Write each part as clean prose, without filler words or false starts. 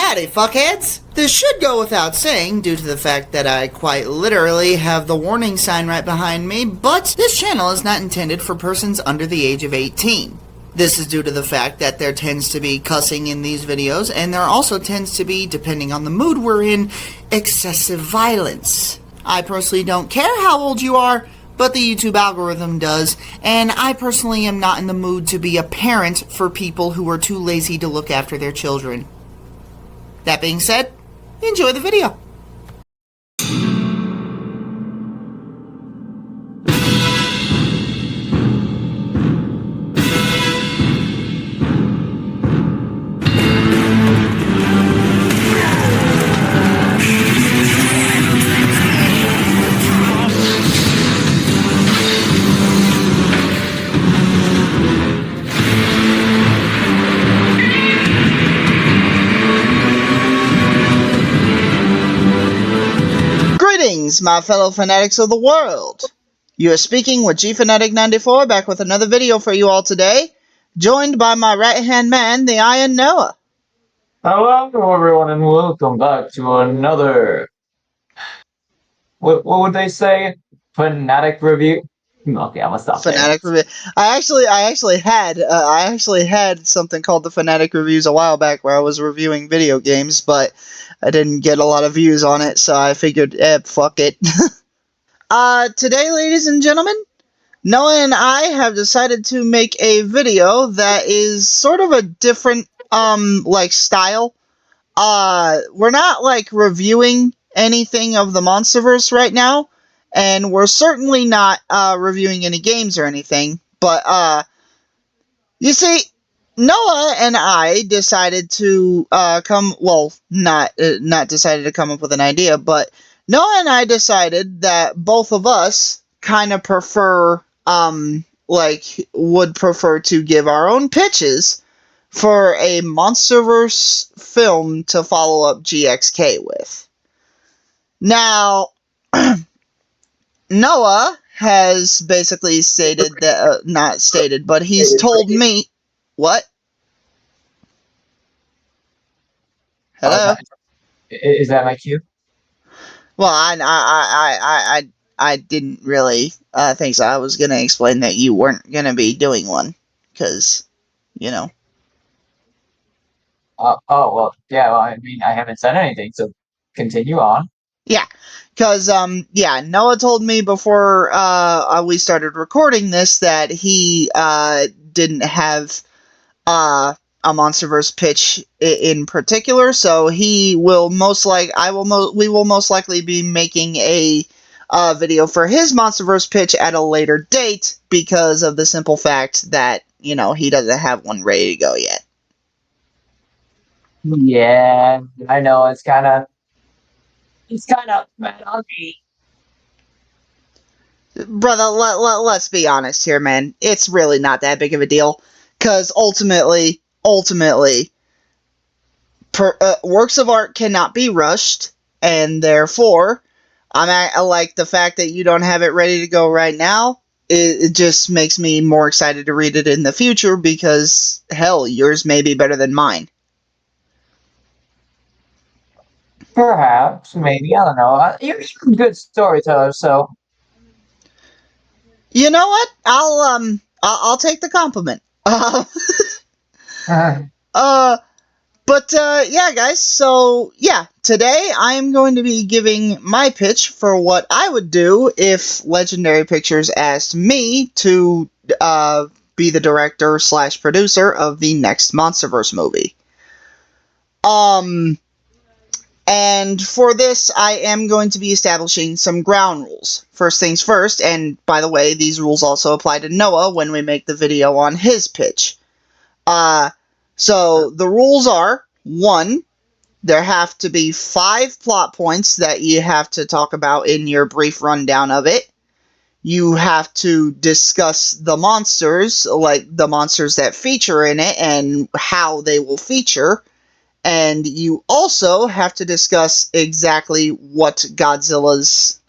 Howdy, fuckheads! This should go without saying due to the fact that I quite literally have the warning sign right behind me, but this channel is not intended for persons under the age of 18. This is due to the fact that there tends to be cussing in these videos, and there also tends to be, depending on the mood we're in, excessive violence. I personally don't care how old you are, but the YouTube algorithm does, and I personally am not in the mood to be a parent for people who are too lazy to look after their children. That being said, enjoy the video. Greetings, my fellow fanatics of the world. You are speaking with Gfanatic 94, back with another video for you all today, joined by my right-hand man, the Iron Noah. Hello everyone and welcome back to another, what would they say? Fanatic review? Okay, I'm gonna stop Fanatic there. review. I actually had something called the Fanatic Reviews a while back where I was reviewing video games, but I didn't get a lot of views on it, so I figured, fuck it. Today, ladies and gentlemen, Noah and I have decided to make a video that is sort of a different, style. We're not, reviewing anything of the Monsterverse right now, and we're certainly not, reviewing any games or anything, but, you see, Noah and I decided to, not decided to come up with an idea, but Noah and I decided that both of us kind of prefer, would prefer to give our own pitches for a Monsterverse film to follow up GXK with. Now, Noah has basically stated that, not stated, but he's told me, what? Hello? Is that my cue? Well, I didn't really think so. I was going to explain that you weren't going to be doing one, because, you know. Well, yeah, well, I mean, I haven't said anything, so continue on. Yeah, because, Noah told me before we started recording this that he didn't have a Monsterverse pitch in particular, so he will most we will most likely be making a video for his Monsterverse pitch at a later date because of the simple fact that, you know, he doesn't have one ready to go yet. Yeah, I know, it's kind of bad on me. Brother, let's be honest here, man. It's really not that big of a deal, because ultimately, works of art cannot be rushed, and therefore, I like the fact that you don't have it ready to go right now. It just makes me more excited to read it in the future, because, hell, yours may be better than mine. Perhaps, maybe, I don't know. You're a good storyteller, so. You know what? I'll take the compliment. Yeah, guys, so, yeah, today I'm going to be giving my pitch for what I would do if Legendary Pictures asked me to, be the director / producer of the next Monsterverse movie. And for this, I am going to be establishing some ground rules. First things first, and by the way, these rules also apply to Noah when we make the video on his pitch. So the rules are, 1, there have to be 5 plot points that you have to talk about in your brief rundown of it. You have to discuss the monsters, like the monsters that feature in it and how they will feature. And you also have to discuss exactly what Godzilla's,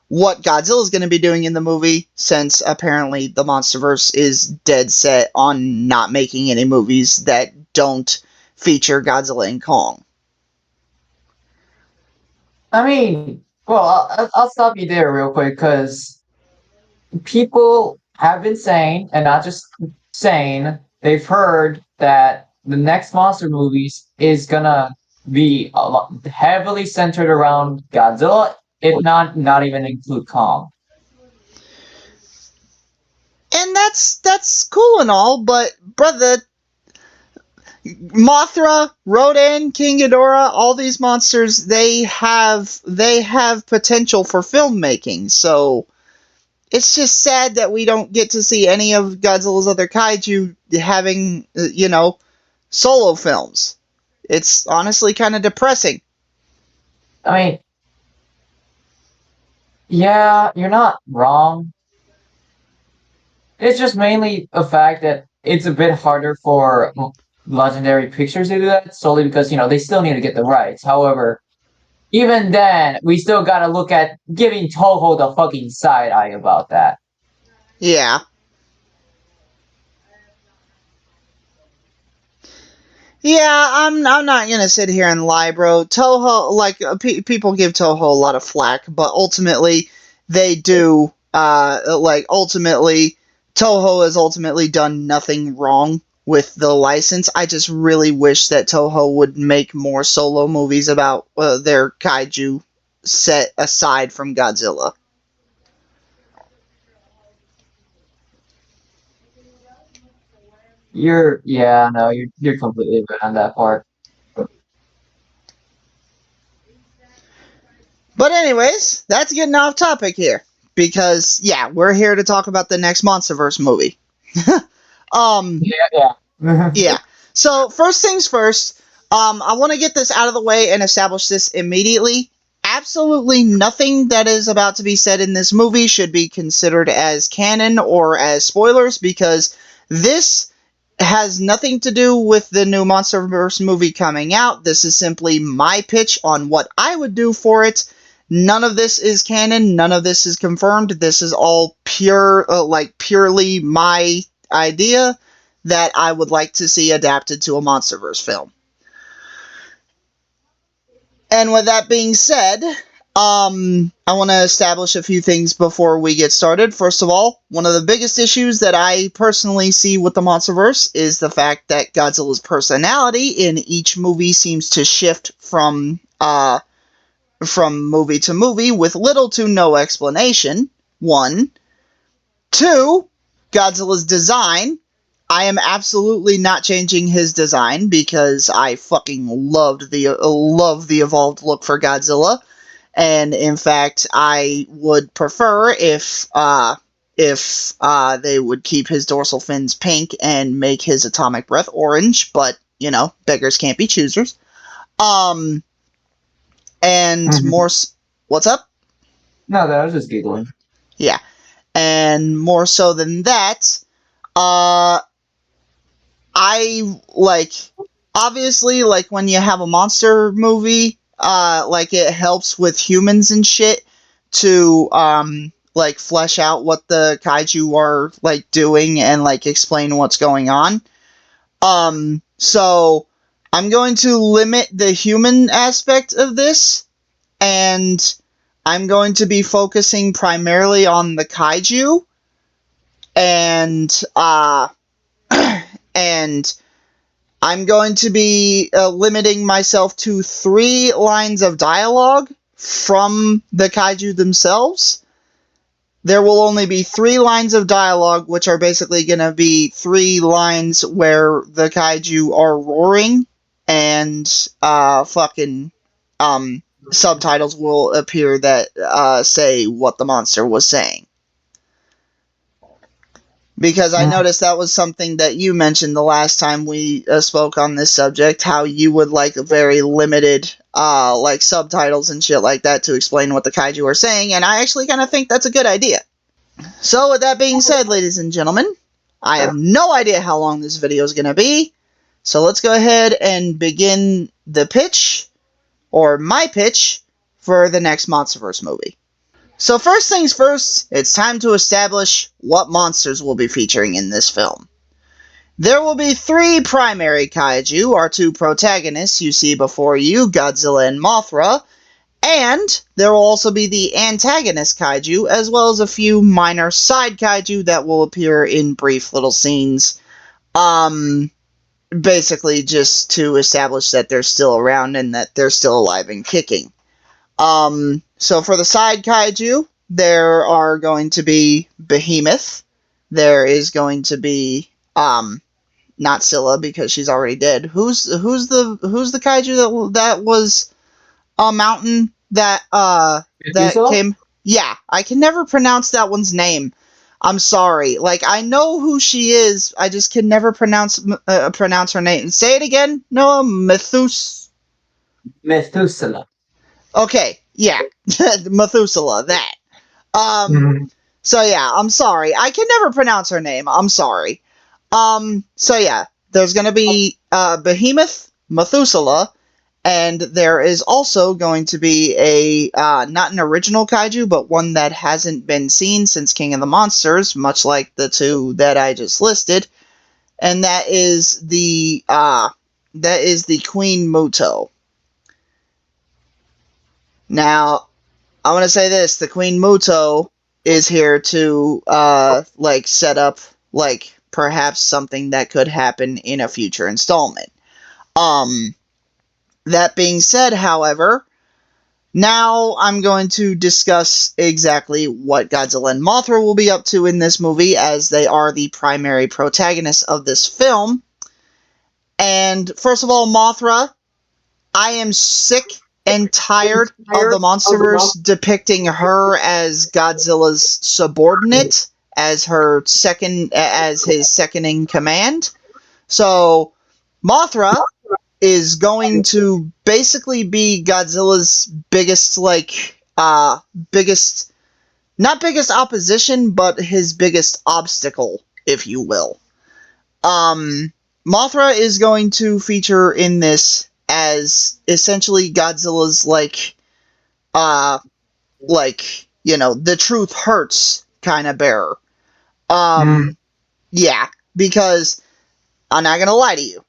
what Godzilla's going to be doing in the movie, since apparently the Monsterverse is dead set on not making any movies that don't feature Godzilla and Kong. I mean, well, I'll stop you there real quick because people have been saying, and not just saying, they've heard that the next monster movies is gonna be a lot, heavily centered around Godzilla, if not even include Kong. And that's cool and all, but brother, Mothra, Rodan, King Ghidorah, all these monsters, they have potential for filmmaking. So it's just sad that we don't get to see any of Godzilla's other kaiju having, solo films. It's honestly kind of depressing. I mean, yeah, you're not wrong. It's just mainly a fact that it's a bit harder for Legendary Pictures to do that solely because they still need to get the rights. However, even then, we still gotta look at giving Toho the fucking side eye about that. Yeah. Yeah, I'm not gonna sit here and lie, bro. Toho, like people give Toho a lot of flack, but ultimately they do. Ultimately, Toho has ultimately done nothing wrong with the license. I just really wish that Toho would make more solo movies about their kaiju set aside from Godzilla. Yeah, no, you're completely right on that part. But anyways, that's getting off topic here because yeah, we're here to talk about the next MonsterVerse movie. um, Yeah, yeah. yeah. So first things first, I want to get this out of the way and establish this immediately. Absolutely nothing that is about to be said in this movie should be considered as canon or as spoilers because this has nothing to do with the new MonsterVerse movie coming out. This is simply my pitch on what I would do for it. None of this is canon. None of this is confirmed. This is all purely my idea that I would like to see adapted to a MonsterVerse film. And with that being said, I want to establish a few things before we get started. First of all, one of the biggest issues that I personally see with the MonsterVerse is the fact that Godzilla's personality in each movie seems to shift from movie to movie with little to no explanation. One. Two, Godzilla's design. I am absolutely not changing his design because I fucking love the evolved look for Godzilla, and in fact, I would prefer if they would keep his dorsal fins pink and make his atomic breath orange. But beggars can't be choosers. Um, and more. What's up? No, that was just giggling. Yeah, and more so than that, uh, I like obviously like when you have a monster movie, like it helps with humans and shit to like flesh out what the kaiju are like doing and like explain what's going on. So I'm going to limit the human aspect of this, and I'm going to be focusing primarily on the kaiju and and I'm going to be limiting myself to 3 lines of dialogue from the kaiju themselves. There will only be 3 lines of dialogue, which are basically going to be 3 lines where the kaiju are roaring, and fucking subtitles will appear that say what the monster was saying. Because I noticed that was something that you mentioned the last time we spoke on this subject, how you would like very limited like subtitles and shit like that to explain what the kaiju are saying, and I actually kind of think that's a good idea. So with that being said, ladies and gentlemen, I have no idea how long this video is going to be, so let's go ahead and begin the pitch, or my pitch, for the next MonsterVerse movie. So first things first, it's time to establish what monsters we'll be featuring in this film. There will be 3 primary kaiju, our 2 protagonists you see before you, Godzilla and Mothra, and there will also be the antagonist kaiju, as well as a few minor side kaiju that will appear in brief little scenes. Basically just to establish that they're still around and that they're still alive and kicking. So for the side kaiju, there are going to be Behemoth. There is going to be, not Scylla because she's already dead. Who's the kaiju that was a mountain that Methuselah? came? Yeah, I can never pronounce that one's name. I'm sorry. Like I know who she is, I just can never pronounce her name. Say it again, Noah. Methuselah. Okay, yeah, Methuselah. That. Mhm. So yeah, I'm sorry. I can never pronounce her name. I'm sorry. So yeah, there's gonna be Behemoth, Methuselah, and there is also going to be a not an original kaiju, but one that hasn't been seen since King of the Monsters, much like the 2 that I just listed, and that is the Queen Muto. Now, I want to say this: the Queen Muto is here to set up perhaps something that could happen in a future installment. That being said, however, now I'm going to discuss exactly what Godzilla and Mothra will be up to in this movie, as they are the primary protagonists of this film. And first of all, Mothra, I am sick and tired of the MonsterVerse depicting her as Godzilla's subordinate, as his second in command. So Mothra is going to basically be Godzilla's not biggest opposition, but his biggest obstacle, if you will. Mothra is going to feature in this as essentially Godzilla's the truth hurts kind of bearer. Yeah, because I'm not gonna lie to you.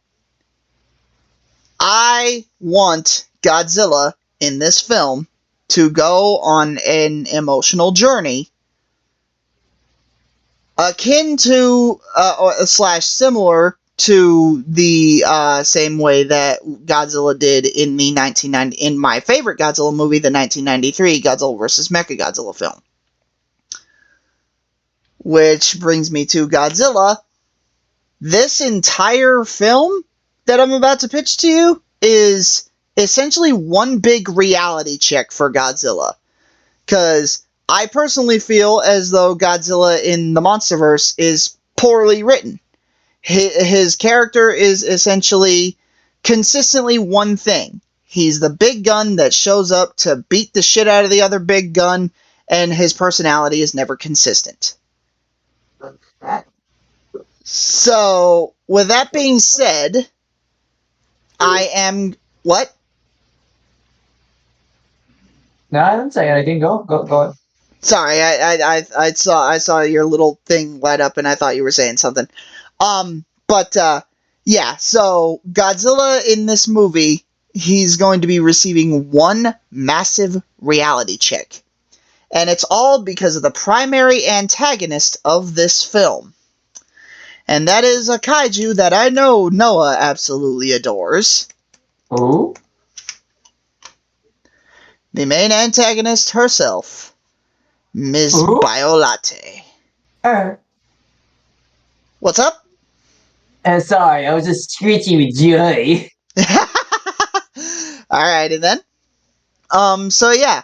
I want Godzilla in this film to go on an emotional journey akin to / similar to the same way that Godzilla did in my favorite Godzilla movie, the 1993 Godzilla vs. Mechagodzilla film. Which brings me to Godzilla. This entire film that I'm about to pitch to you is essentially one big reality check for Godzilla. Because I personally feel as though Godzilla in the MonsterVerse is poorly written. His character is essentially consistently one thing. He's the big gun that shows up to beat the shit out of the other big gun, and his personality is never consistent. So, with that being said, I am... What? No, I didn't say anything. Go. Sorry, I saw your little thing light up and I thought you were saying something. Yeah, so Godzilla in this movie, he's going to be receiving one massive reality check. And it's all because of the primary antagonist of this film. And that is a kaiju that I know Noah absolutely adores. Who? The main antagonist herself, Ms. Ooh. Biollante. What's up? Sorry, I was just screeching with joy. Alrighty then. So yeah.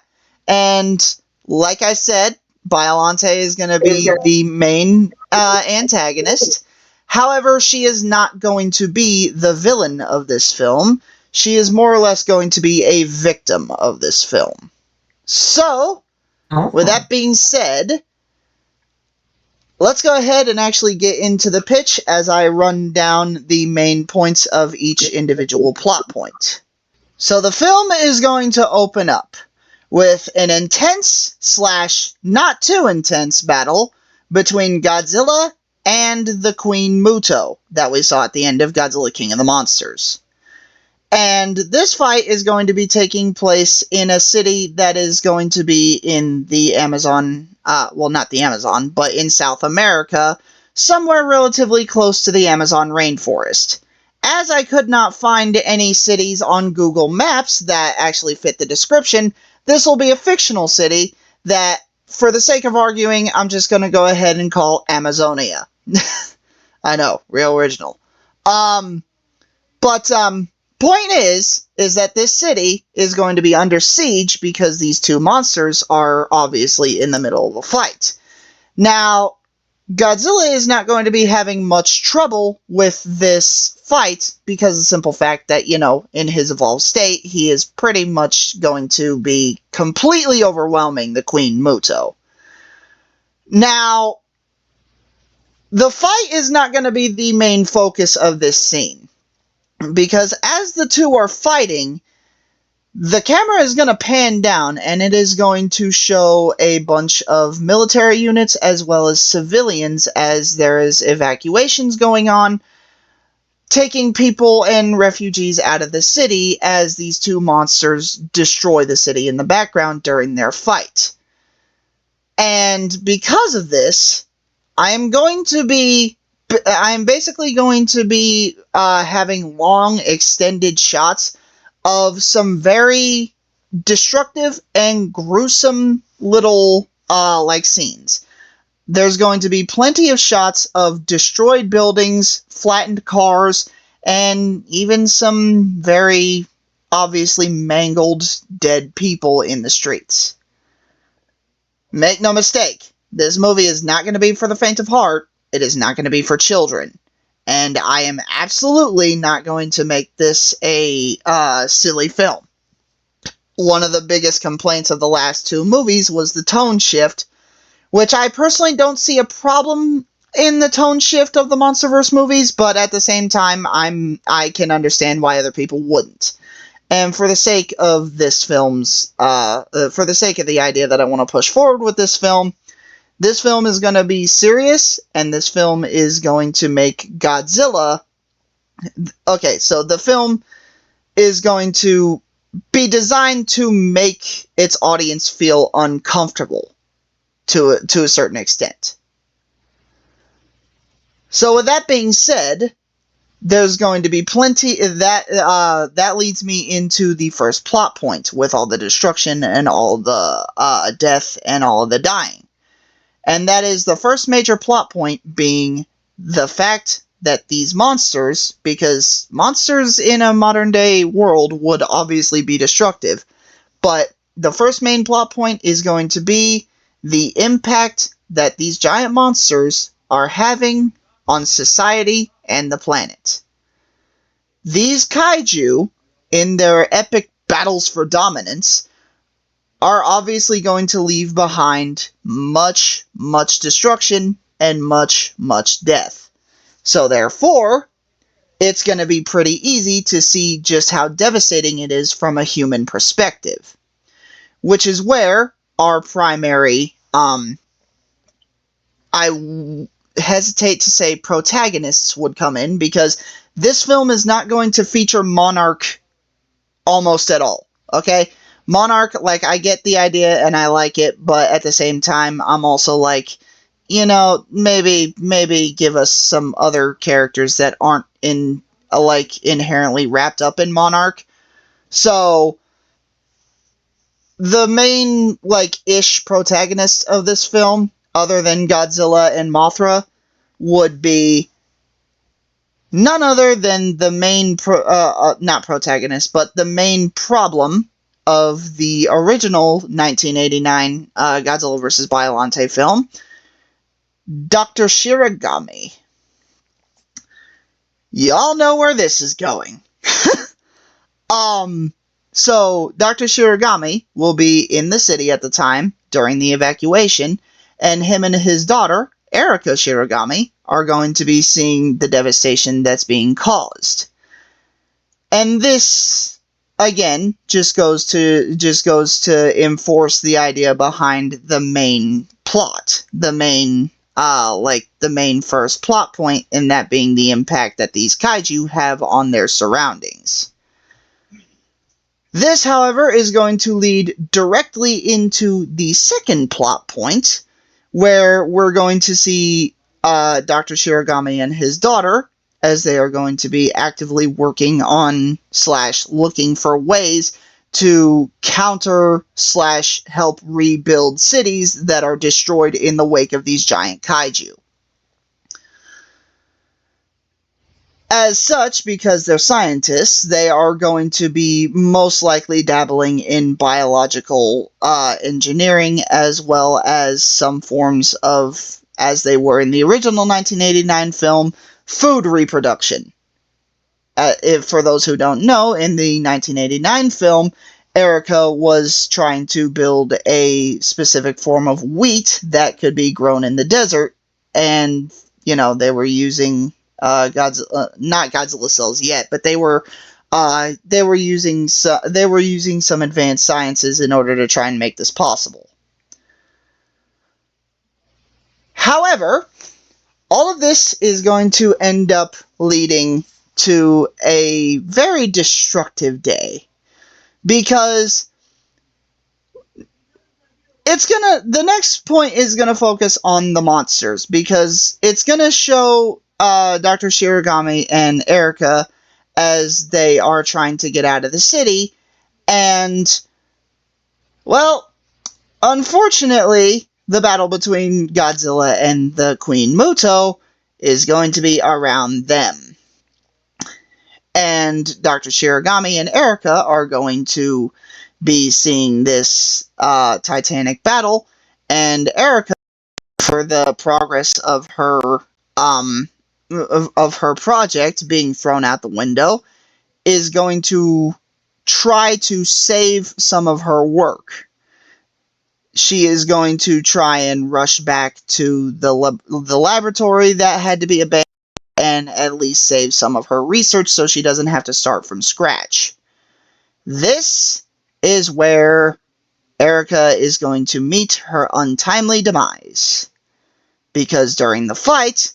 And like I said, Biollante is going to be the main antagonist. However, she is not going to be the villain of this film. She is more or less going to be a victim of this film. So, with that being said, let's go ahead and actually get into the pitch as I run down the main points of each individual plot point. So the film is going to open up with an intense / not too intense battle between Godzilla and the Queen Muto that we saw at the end of Godzilla King of the Monsters. And this fight is going to be taking place in a city that is going to be in the Amazon, well, not the Amazon, but in South America, somewhere relatively close to the Amazon rainforest. As I could not find any cities on Google Maps that actually fit the description, this will be a fictional city that, for the sake of arguing, I'm just going to go ahead and call Amazonia. I know, real original. Point is that this city is going to be under siege because these two monsters are obviously in the middle of a fight. Now, Godzilla is not going to be having much trouble with this fight because of the simple fact that, in his evolved state, he is pretty much going to be completely overwhelming the Queen Muto. Now, the fight is not going to be the main focus of this scene, because as the two are fighting, the camera is going to pan down and it is going to show a bunch of military units as well as civilians as there is evacuations going on, taking people and refugees out of the city as these two monsters destroy the city in the background during their fight. And because of this, I'm basically going to be having long extended shots of some very destructive and gruesome little scenes. There's going to be plenty of shots of destroyed buildings, flattened cars, and even some very obviously mangled dead people in the streets. Make no mistake, this movie is not going to be for the faint of heart. It is not going to be for children. And I am absolutely not going to make this a silly film. One of the biggest complaints of the last two movies was the tone shift, which I personally don't see a problem in the tone shift of the MonsterVerse movies, but at the same time, I can understand why other people wouldn't. And for the sake of this film's, for the sake of the idea that I want to push forward with this film is going to be serious, and this film is going to make Godzilla... Okay, so the film is going to be designed to make its audience feel uncomfortable to a certain extent. So with that being said, there's going to be plenty that leads me into the first plot point with all the destruction and all the death and all the dying. And that is the first major plot point being the fact that these monsters, because monsters in a modern day world would obviously be destructive, but the first main plot point is going to be the impact that these giant monsters are having on society and the planet. These kaiju, in their epic battles for dominance, are obviously going to leave behind much, much destruction and much, much death. So therefore, it's going to be pretty easy to see just how devastating it is from a human perspective. Which is where our primary, I hesitate to say protagonists would come in, because this film is not going to feature Monarch almost at all, okay? Monarch, I get the idea and I like it, but at the same time, I'm also like, maybe give us some other characters that aren't inherently wrapped up in Monarch. So, the main, ish protagonist of this film, other than Godzilla and Mothra, would be none other than the main, not protagonist, but the main problem of the original 1989 Godzilla vs. Biollante film, Dr. Shiragami. Y'all know where this is going. So, Dr. Shiragami will be in the city at the time during the evacuation, and him and his daughter, Erika Shiragami, are going to be seeing the devastation that's being caused. And this, again, just goes to enforce the idea behind the main plot, the main like the main first plot point, and that being the impact that these kaiju have on their surroundings. This, however, is going to lead directly into the second plot point, where we're going to see Dr. Shirogami and his daughter, as they are going to be actively working on / looking for ways to counter / help rebuild cities that are destroyed in the wake of these giant kaiju. As such, because they're scientists, they are going to be most likely dabbling in biological engineering, as well as some forms of, as they were in the original 1989 film, food reproduction. For those who don't know, in the 1989 film, Erica was trying to build a specific form of wheat that could be grown in the desert, and, they were using not Godzilla cells yet, but they were using some advanced sciences in order to try and make this possible. However, all of this is going to end up leading to a very destructive day, because the next point is gonna focus on the monsters, because it's gonna show Dr. Shirogami and Erica as they are trying to get out of the city, and, well, unfortunately, the battle between Godzilla and the Queen Muto is going to be around them. And Dr. Shirogami and Erica are going to be seeing this titanic battle, and Erica, for the progress of her project being thrown out the window, is going to try to save some of her work. She is going to try and rush back to the laboratory that had to be abandoned and at least save some of her research so she doesn't have to start from scratch. This is where Erica is going to meet her untimely demise, because during the fight,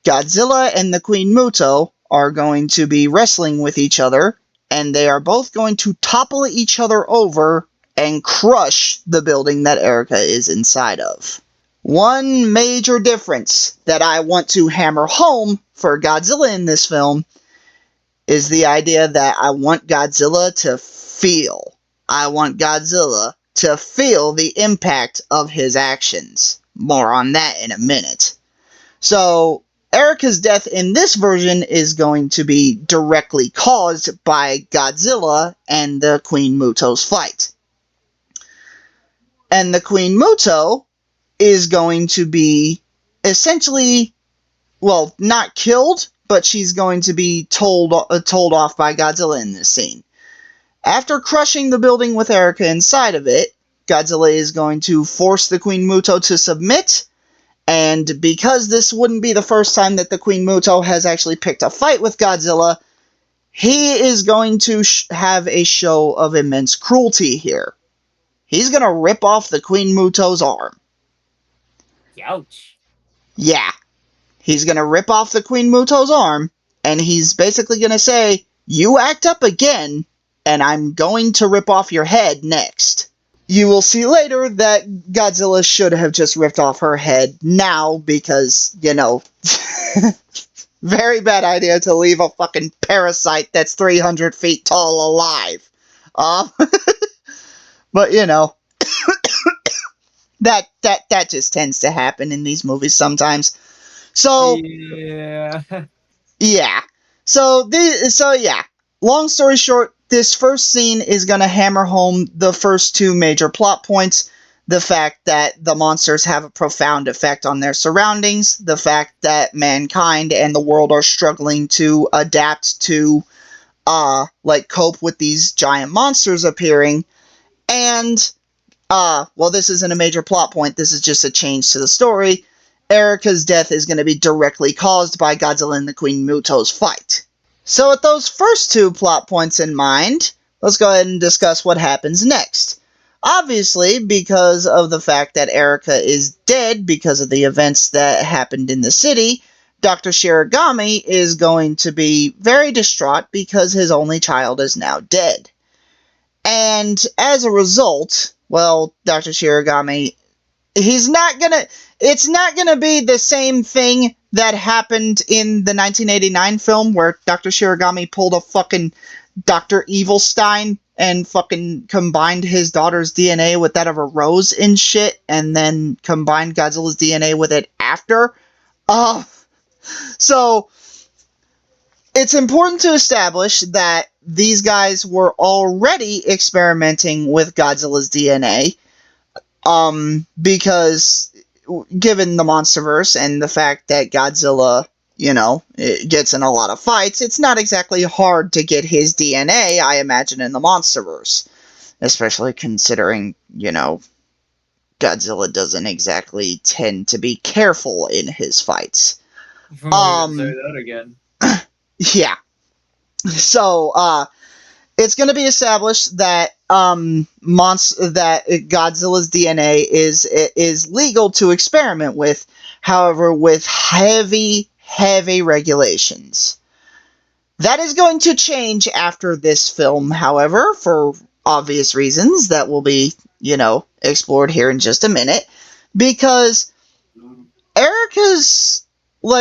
Godzilla and the Queen Muto are going to be wrestling with each other, and they are both going to topple each other over and crush the building that Erica is inside of. One major difference that I want to hammer home for Godzilla in this film is the idea that I want Godzilla to feel. I want Godzilla to feel the impact of his actions. More on that in a minute. So, Erica's death in this version is going to be directly caused by Godzilla and the Queen Muto's fight. And the Queen Muto is going to be essentially, well, not killed, but she's going to be told off by Godzilla in this scene. After crushing the building with Erica inside of it, Godzilla is going to force the Queen Muto to submit, and because this wouldn't be the first time that the Queen Muto has actually picked a fight with Godzilla, he is going to have a show of immense cruelty here. He's going to rip off the Queen Muto's arm. Ouch. Yeah. He's going to rip off the Queen Muto's arm, and he's basically going to say, "You act up again, and I'm going to rip off your head next." You will see later that Godzilla should have just ripped off her head now, because, very bad idea to leave a fucking parasite that's 300 feet tall alive. But, that just tends to happen in these movies sometimes. So, yeah. So, long story short, this first scene is going to hammer home the first two major plot points. The fact that the monsters have a profound effect on their surroundings. The fact that mankind and the world are struggling to adapt to, cope with these giant monsters appearing. And, this isn't a major plot point. This is just a change to the story. Erica's death is going to be directly caused by Godzilla and the Queen Muto's fight. So with those first two plot points in mind, let's go ahead and discuss what happens next. Obviously, because of the fact that Erica is dead because of the events that happened in the city, Dr. Shiragami is going to be very distraught because his only child is now dead. And as a result, well, Dr. Shiragami, it's not gonna be the same thing that happened in the 1989 film where Dr. Shiragami pulled a fucking Dr. Evilstein and fucking combined his daughter's DNA with that of a rose and shit, and then combined Godzilla's DNA with it after. So it's important to establish that these guys were already experimenting with Godzilla's DNA, because given the MonsterVerse and the fact that Godzilla, it gets in a lot of fights, it's not exactly hard to get his DNA, I imagine, in the MonsterVerse. Especially considering, Godzilla doesn't exactly tend to be careful in his fights. Say that again. Yeah. So, it's going to be established that that Godzilla's DNA is legal to experiment with, however, with heavy regulations. That is going to change after this film, however, for obvious reasons that will be, explored here in just a minute, because Erica's,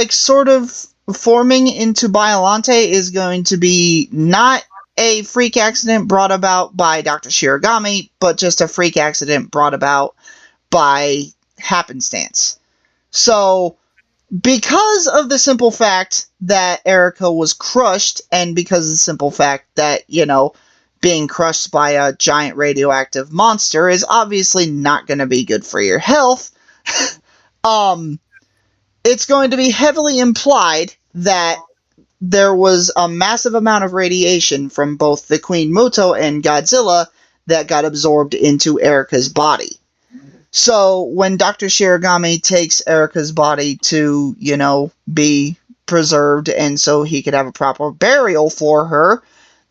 sort of forming into Biollante is going to be not a freak accident brought about by Dr. Shiragami, but just a freak accident brought about by happenstance. So, because of the simple fact that Erica was crushed, and because of the simple fact that, being crushed by a giant radioactive monster is obviously not going to be good for your health, it's going to be heavily implied that there was a massive amount of radiation from both the Queen Muto and Godzilla that got absorbed into Erica's body. So when Dr. Shiragami takes Erica's body to, be preserved and so he could have a proper burial for her,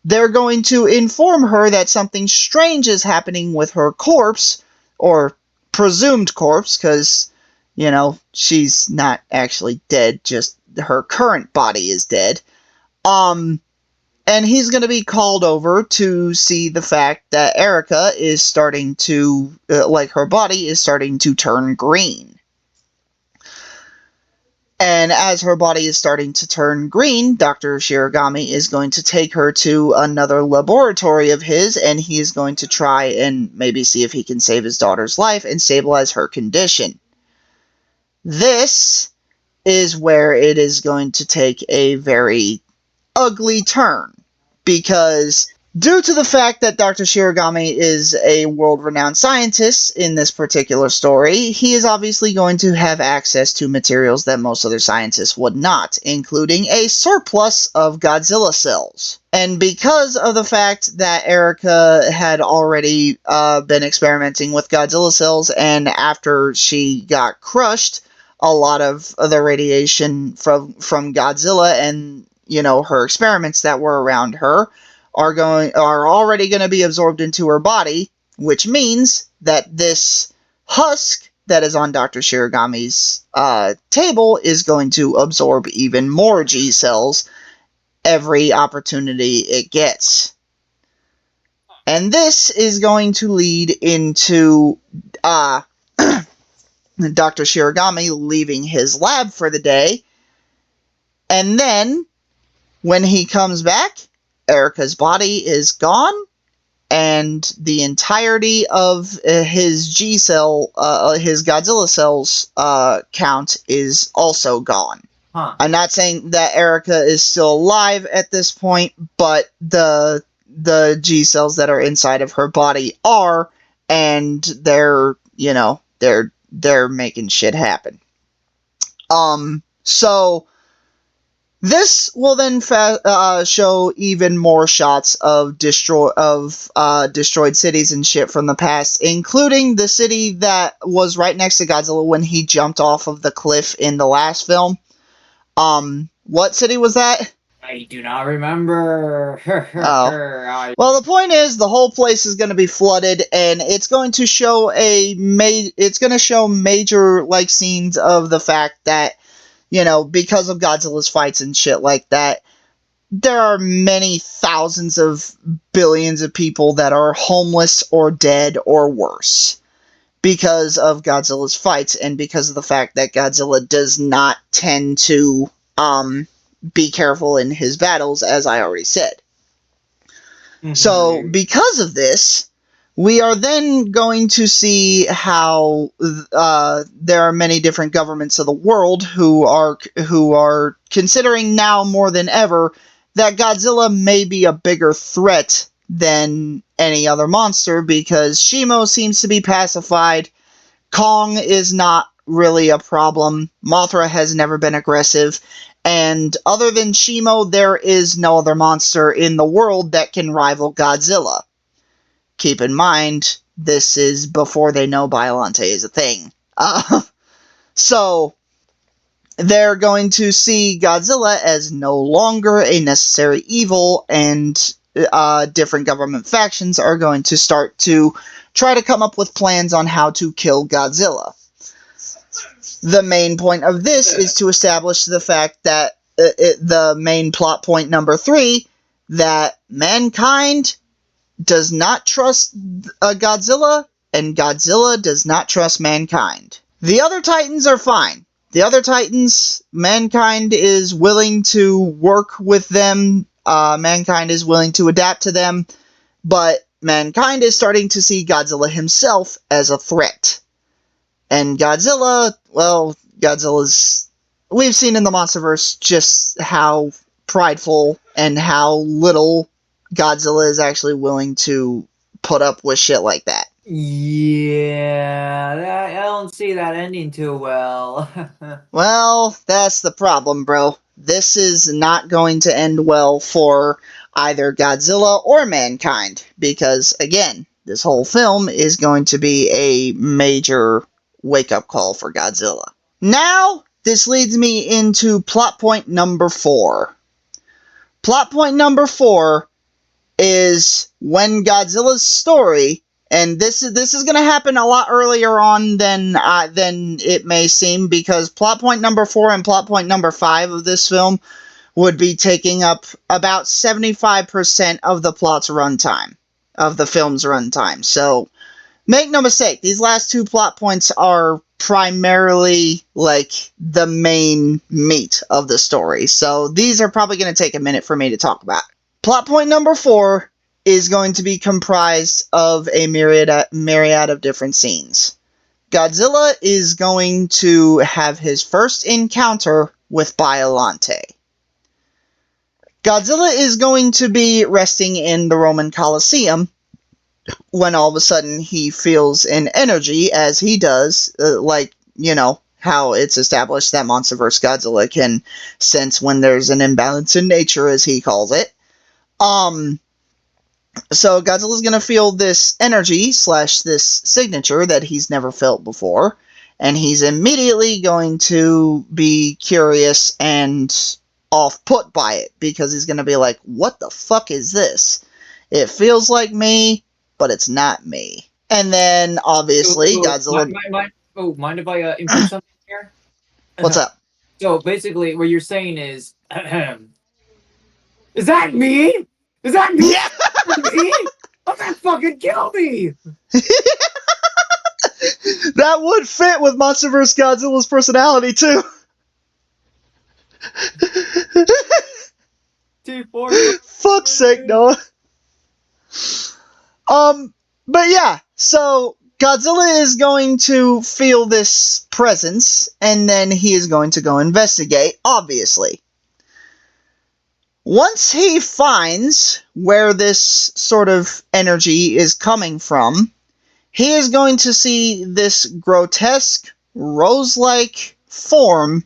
they're going to inform her that something strange is happening with her corpse, or presumed corpse, because, she's not actually dead, just her current body is dead. And he's going to be called over to see the fact that Erica is starting to, her body is starting to turn green. And as her body is starting to turn green, Dr. Shiragami is going to take her to another laboratory of his, and he is going to try and maybe see if he can save his daughter's life and stabilize her condition. This is where it is going to take a very ugly turn, because due to the fact that Dr. Shiragami is a world-renowned scientist in this particular story, he is obviously going to have access to materials that most other scientists would not, including a surplus of Godzilla cells. And because of the fact that Erica had already been experimenting with Godzilla cells, and after she got crushed, a lot of the radiation from Godzilla and her experiments that were around her are already going to be absorbed into her body, which means that this husk that is on Dr. Shiragami's table is going to absorb even more G cells every opportunity it gets. And this is going to lead into Dr. Shiragami leaving his lab for the day, and then when he comes back, Erica's body is gone, and the entirety of his G cell, his Godzilla cells count is also gone. Huh. I'm not saying that Erica is still alive at this point, but the G cells that are inside of her body are, and they're making shit happen. So this will then show even more shots of destroyed cities and shit from the past, including the city that was right next to Godzilla when he jumped off of the cliff in the last film. What city was that? I do not remember. Oh. Well, the point is, the whole place is going to be flooded, and it's going to show major like scenes of the fact that, you know, because of Godzilla's fights and shit like that, there are many thousands of billions of people that are homeless or dead or worse because of Godzilla's fights, and because of the fact that Godzilla does not tend to be careful in his battles, as I already said. So, because of this, we are then going to see how there are many different governments of the world who are considering now more than ever that Godzilla may be a bigger threat than any other monster, because Shimo seems to be pacified, Kong is not really a problem, Mothra has never been aggressive, and other than Shimo, there is no other monster in the world that can rival Godzilla. Keep in mind, this is before they know Biollante is a thing. So, they're going to see Godzilla as no longer a necessary evil, and different government factions are going to start to try to come up with plans on how to kill Godzilla. The main point of this is to establish the fact that the main plot point number 3, that mankind does not trust Godzilla, and Godzilla does not trust mankind. The other Titans are fine. The other Titans, mankind is willing to work with them, mankind is willing to adapt to them, but mankind is starting to see Godzilla himself as a threat. And Godzilla, well, we've seen in the Monsterverse just how prideful and how little Godzilla is actually willing to put up with shit like that. Yeah, I don't see that ending too well. Well, that's the problem, bro. This is not going to end well for either Godzilla or mankind, because, again, this whole film is going to be a major wake-up call for Godzilla. Now, this leads me into plot point number 4. Plot point number 4 is when Godzilla's story, and this is going to happen a lot earlier on than it may seem, because plot point number 4 and plot point number 5 of this film would be taking up about 75% of the plot's runtime, of the film's runtime. So, make no mistake, these last 2 plot points are primarily, like, the main meat of the story. So, these are probably going to take a minute for me to talk about. Plot point number 4 is going to be comprised of a myriad of different scenes. Godzilla is going to have his first encounter with Biollante. Godzilla is going to be resting in the Roman Colosseum when all of a sudden he feels an energy, as he does, like, you know, how it's established that Monsterverse Godzilla can sense when there's an imbalance in nature, as he calls it. So Godzilla's gonna feel this energy / this signature that he's never felt before, and he's immediately going to be curious and off-put by it, because he's gonna be like, what the fuck is this? It feels like me, but it's not me. And then, obviously, Godzilla... Mind if I input something here? What's up? So, basically, what you're saying is... Is that me? Is that me? Yeah! Me? Oh, that fucking kill me! That would fit with Monsterverse Godzilla's personality, too. Fuck's sake, Noah. But yeah, so Godzilla is going to feel this presence, and then he is going to go investigate, obviously. Once he finds where this sort of energy is coming from, he is going to see this grotesque, rose-like form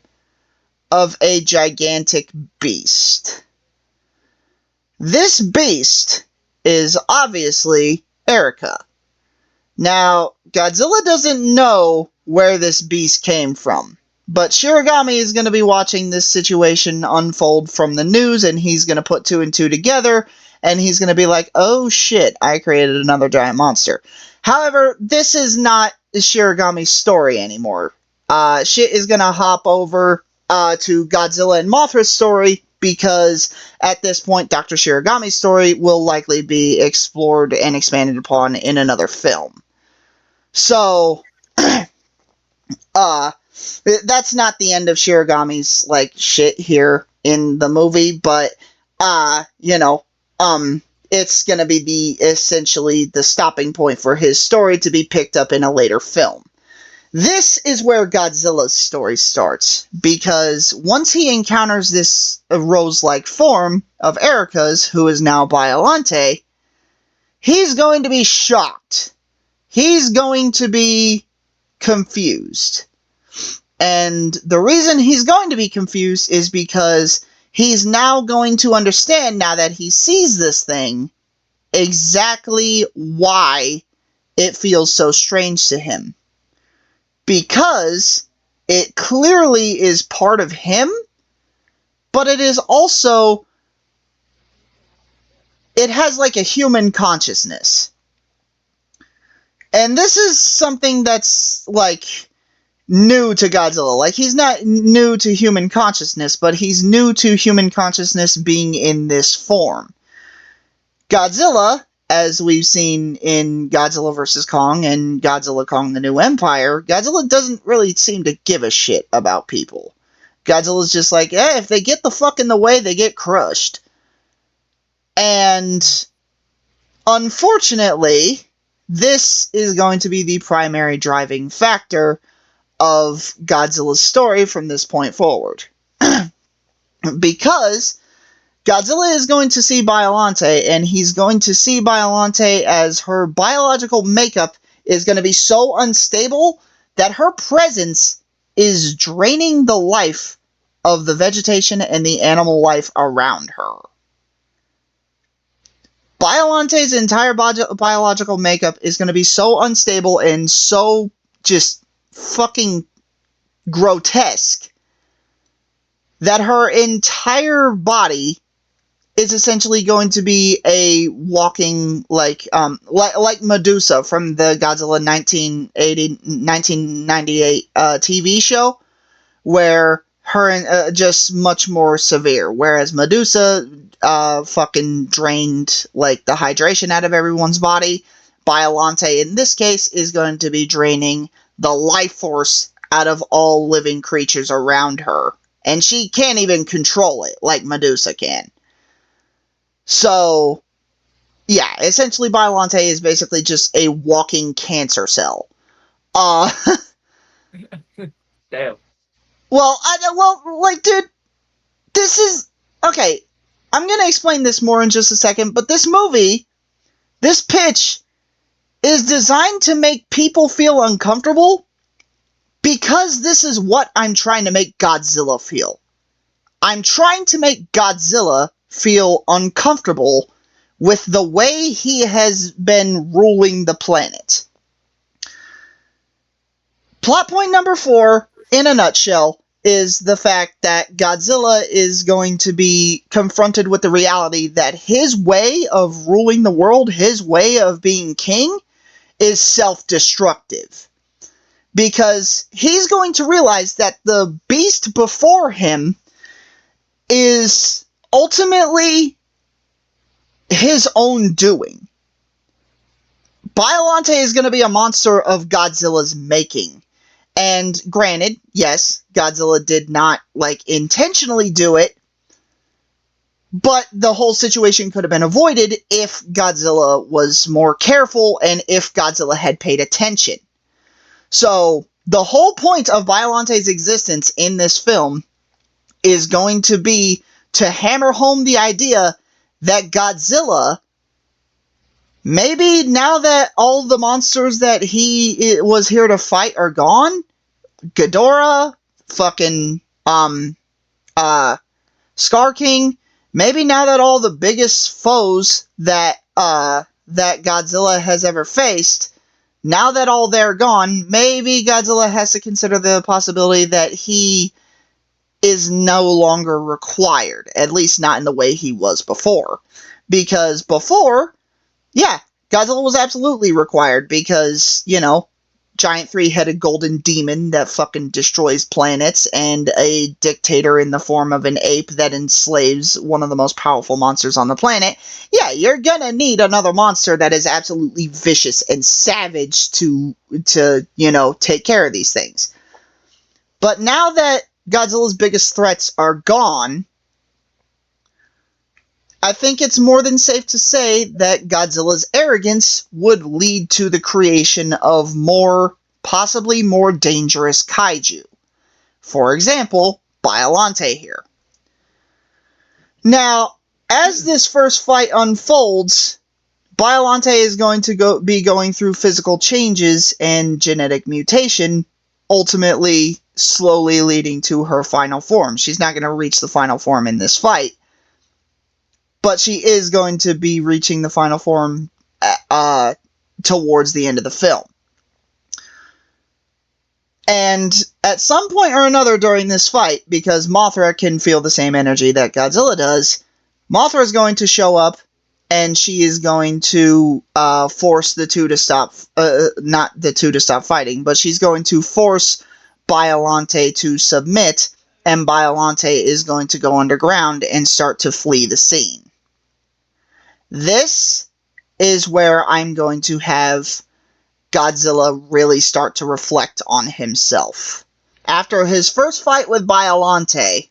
of a gigantic beast. This beast is obviously Erica. Now, Godzilla doesn't know where this beast came from. But Shiragami is going to be watching this situation unfold from the news, and he's going to put two and two together, and he's going to be like, oh shit, I created another giant monster. However, this is not Shiragami's story anymore. Shit is going to hop over to Godzilla and Mothra's story, because at this point, Dr. Shiragami's story will likely be explored and expanded upon in another film. So, that's not the end of Shiragami's, like, shit here in the movie, but, it's gonna be essentially the stopping point for his story to be picked up in a later film. This is where Godzilla's story starts, because once he encounters this rose-like form of Erica's, who is now Biollante, he's going to be shocked. He's going to be confused. And the reason he's going to be confused is because he's now going to understand, now that he sees this thing, exactly why it feels so strange to him. Because it clearly is part of him, but it is also, it has like a human consciousness. And this is something that's like new to Godzilla. Like, he's not new to human consciousness, but he's new to human consciousness being in this form. Godzilla, as we've seen in Godzilla vs. Kong and Godzilla Kong the New Empire, Godzilla doesn't really seem to give a shit about people. Godzilla's just like, if they get the fuck in the way, they get crushed. And unfortunately, this is going to be the primary driving factor of Godzilla's story from this point forward. Because Godzilla is going to see Biollante, and he's going to see Biollante as her biological makeup is going to be so unstable that her presence is draining the life of the vegetation and the animal life around her. Biollante's entire biological makeup is going to be so unstable and so just fucking grotesque that her entire body is essentially going to be a walking, like Medusa from the Godzilla 1998 TV show, where her just much more severe, whereas Medusa fucking drained like the hydration out of everyone's body. Biollante in this case is going to be draining the life force out of all living creatures around her, and she can't even control it like Medusa can. So, yeah, essentially Biollante is basically just a walking cancer cell. Damn. Well, dude, this is... Okay, I'm gonna explain this more in just a second, but this movie, this pitch, is designed to make people feel uncomfortable, because this is what I'm trying to make Godzilla feel. I'm trying to make Godzilla feel uncomfortable with the way he has been ruling the planet. Plot point number 4, in a nutshell, is the fact that Godzilla is going to be confronted with the reality that his way of ruling the world, his way of being king, is self-destructive. Because he's going to realize that the beast before him is ultimately his own doing. Biollante is going to be a monster of Godzilla's making. And granted, yes, Godzilla did not, intentionally do it, but the whole situation could have been avoided if Godzilla was more careful and if Godzilla had paid attention. So, the whole point of Biollante's existence in this film is going to be to hammer home the idea that Godzilla, maybe now that all the monsters that he was here to fight are gone, Ghidorah, fucking, Scar King, maybe now that all the biggest foes that Godzilla has ever faced, now that all they're gone, maybe Godzilla has to consider the possibility that he is no longer required, at least not in the way he was before. Because before, yeah, Godzilla was absolutely required because, you know, giant three-headed golden demon that fucking destroys planets and a dictator in the form of an ape that enslaves one of the most powerful monsters on the planet. Yeah, you're gonna need another monster that is absolutely vicious and savage to you know, take care of these things. But now that Godzilla's biggest threats are gone, I think it's more than safe to say that Godzilla's arrogance would lead to the creation of more, possibly more dangerous kaiju. For example, Biollante here. Now, as this first fight unfolds, Biollante is going to be going through physical changes and genetic mutation, ultimately slowly leading to her final form. She's not going to reach the final form in this fight, but she is going to be reaching the final form towards the end of the film. And at some point or another during this fight, because Mothra can feel the same energy that Godzilla does, Mothra is going to show up, and she is going to force the two to stop, not the two to stop fighting, but she's going to force Biollante to submit, and Biollante is going to go underground and start to flee the scene. This is where I'm going to have Godzilla really start to reflect on himself. After his first fight with Biollante,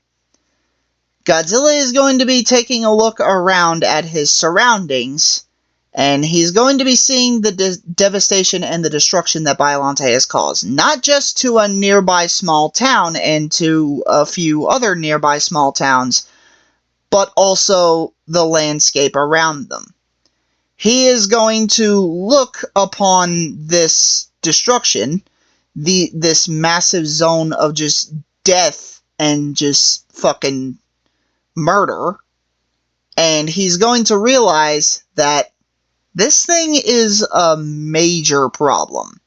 Godzilla is going to be taking a look around at his surroundings, and he's going to be seeing the devastation and the destruction that Biollante has caused, not just to a nearby small town and to a few other nearby small towns, but also the landscape around them. He is going to look upon this destruction, this massive zone of just death and just fucking murder, and he's going to realize that this thing is a major problem.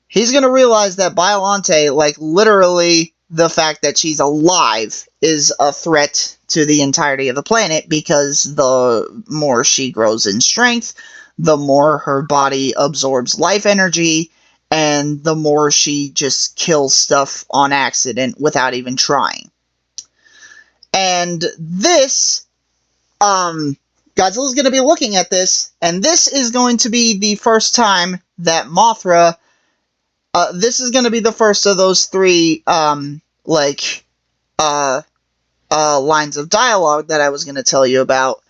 He's going to realize that Biollante, like literally the fact that she's alive, is a threat to the entirety of the planet, because the more she grows in strength, the more her body absorbs life energy, and the more she just kills stuff on accident without even trying. And this, Godzilla's going to be looking at this, and this is going to be the first time that Mothra, this is going to be the first of those three, lines of dialogue that I was going to tell you about,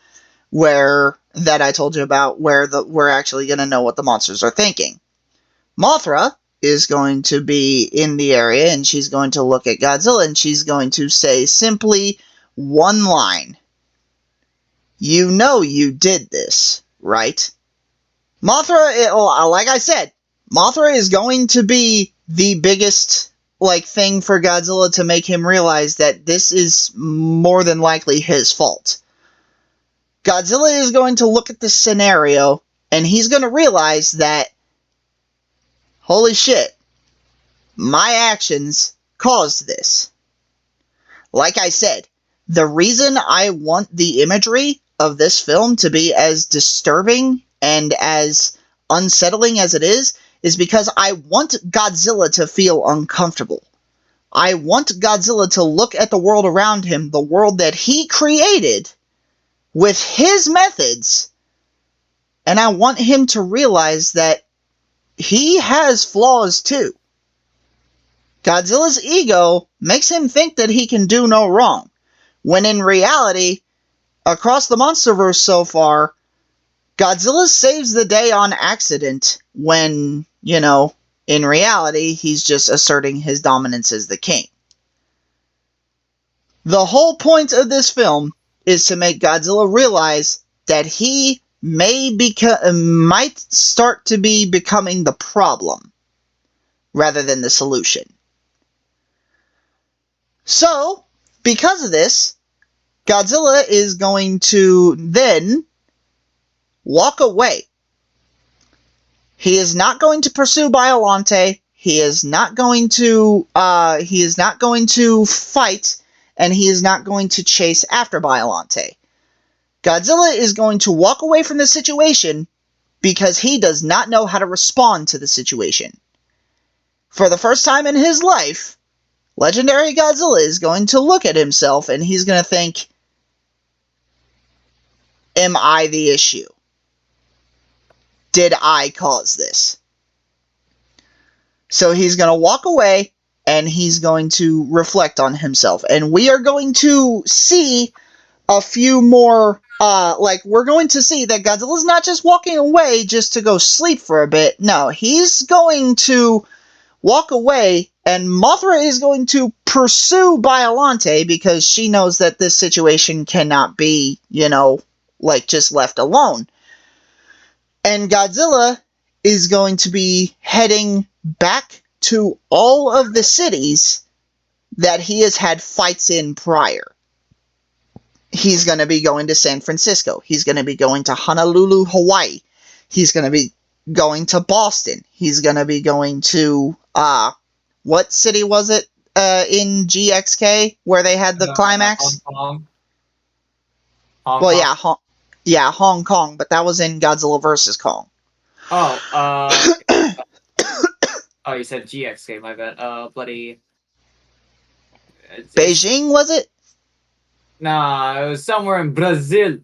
where we're actually going to know what the monsters are thinking. Mothra is going to be in the area, and she's going to look at Godzilla, and she's going to say simply one line. You know you did this, right? Mothra, like I said, Mothra is going to be the biggest thing for Godzilla to make him realize that this is more than likely his fault. Godzilla is going to look at this scenario, and he's going to realize that, holy shit, my actions caused this. Like I said, the reason I want the imagery of this film to be as disturbing and as unsettling as it is because I want Godzilla to feel uncomfortable. I want Godzilla to look at the world around him, the world that he created with his methods, and I want him to realize that he has flaws too. Godzilla's ego makes him think that he can do no wrong, when in reality, across the Monsterverse so far, Godzilla saves the day on accident when, in reality, he's just asserting his dominance as the king. The whole point of this film is to make Godzilla realize that he might start to be becoming the problem rather than the solution. So, because of this, Godzilla is going to then walk away. He is not going to pursue Biollante. He is not going to fight, and he is not going to chase after Biollante. Godzilla is going to walk away from the situation because he does not know how to respond to the situation. For the first time in his life, legendary Godzilla is going to look at himself and he's going to think, am I the issue? Did I cause this? So he's going to walk away and he's going to reflect on himself. And we are going to see a few more, we're going to see that Godzilla's not just walking away just to go sleep for a bit. No, he's going to walk away, and Mothra is going to pursue Biollante because she knows that this situation cannot be, just left alone. And Godzilla is going to be heading back to all of the cities that he has had fights in prior. He's going to be going to San Francisco. He's going to be going to Honolulu, Hawaii. He's going to be going to Boston. He's going to be going to, what city was it in GXK where they had the climax? Hong Well, Kong. yeah, Hong Kong, but that was in Godzilla vs. Kong. Oh, oh, you said GXK, my bad. Bloody... Beijing, was it? Nah, it was somewhere in Brazil.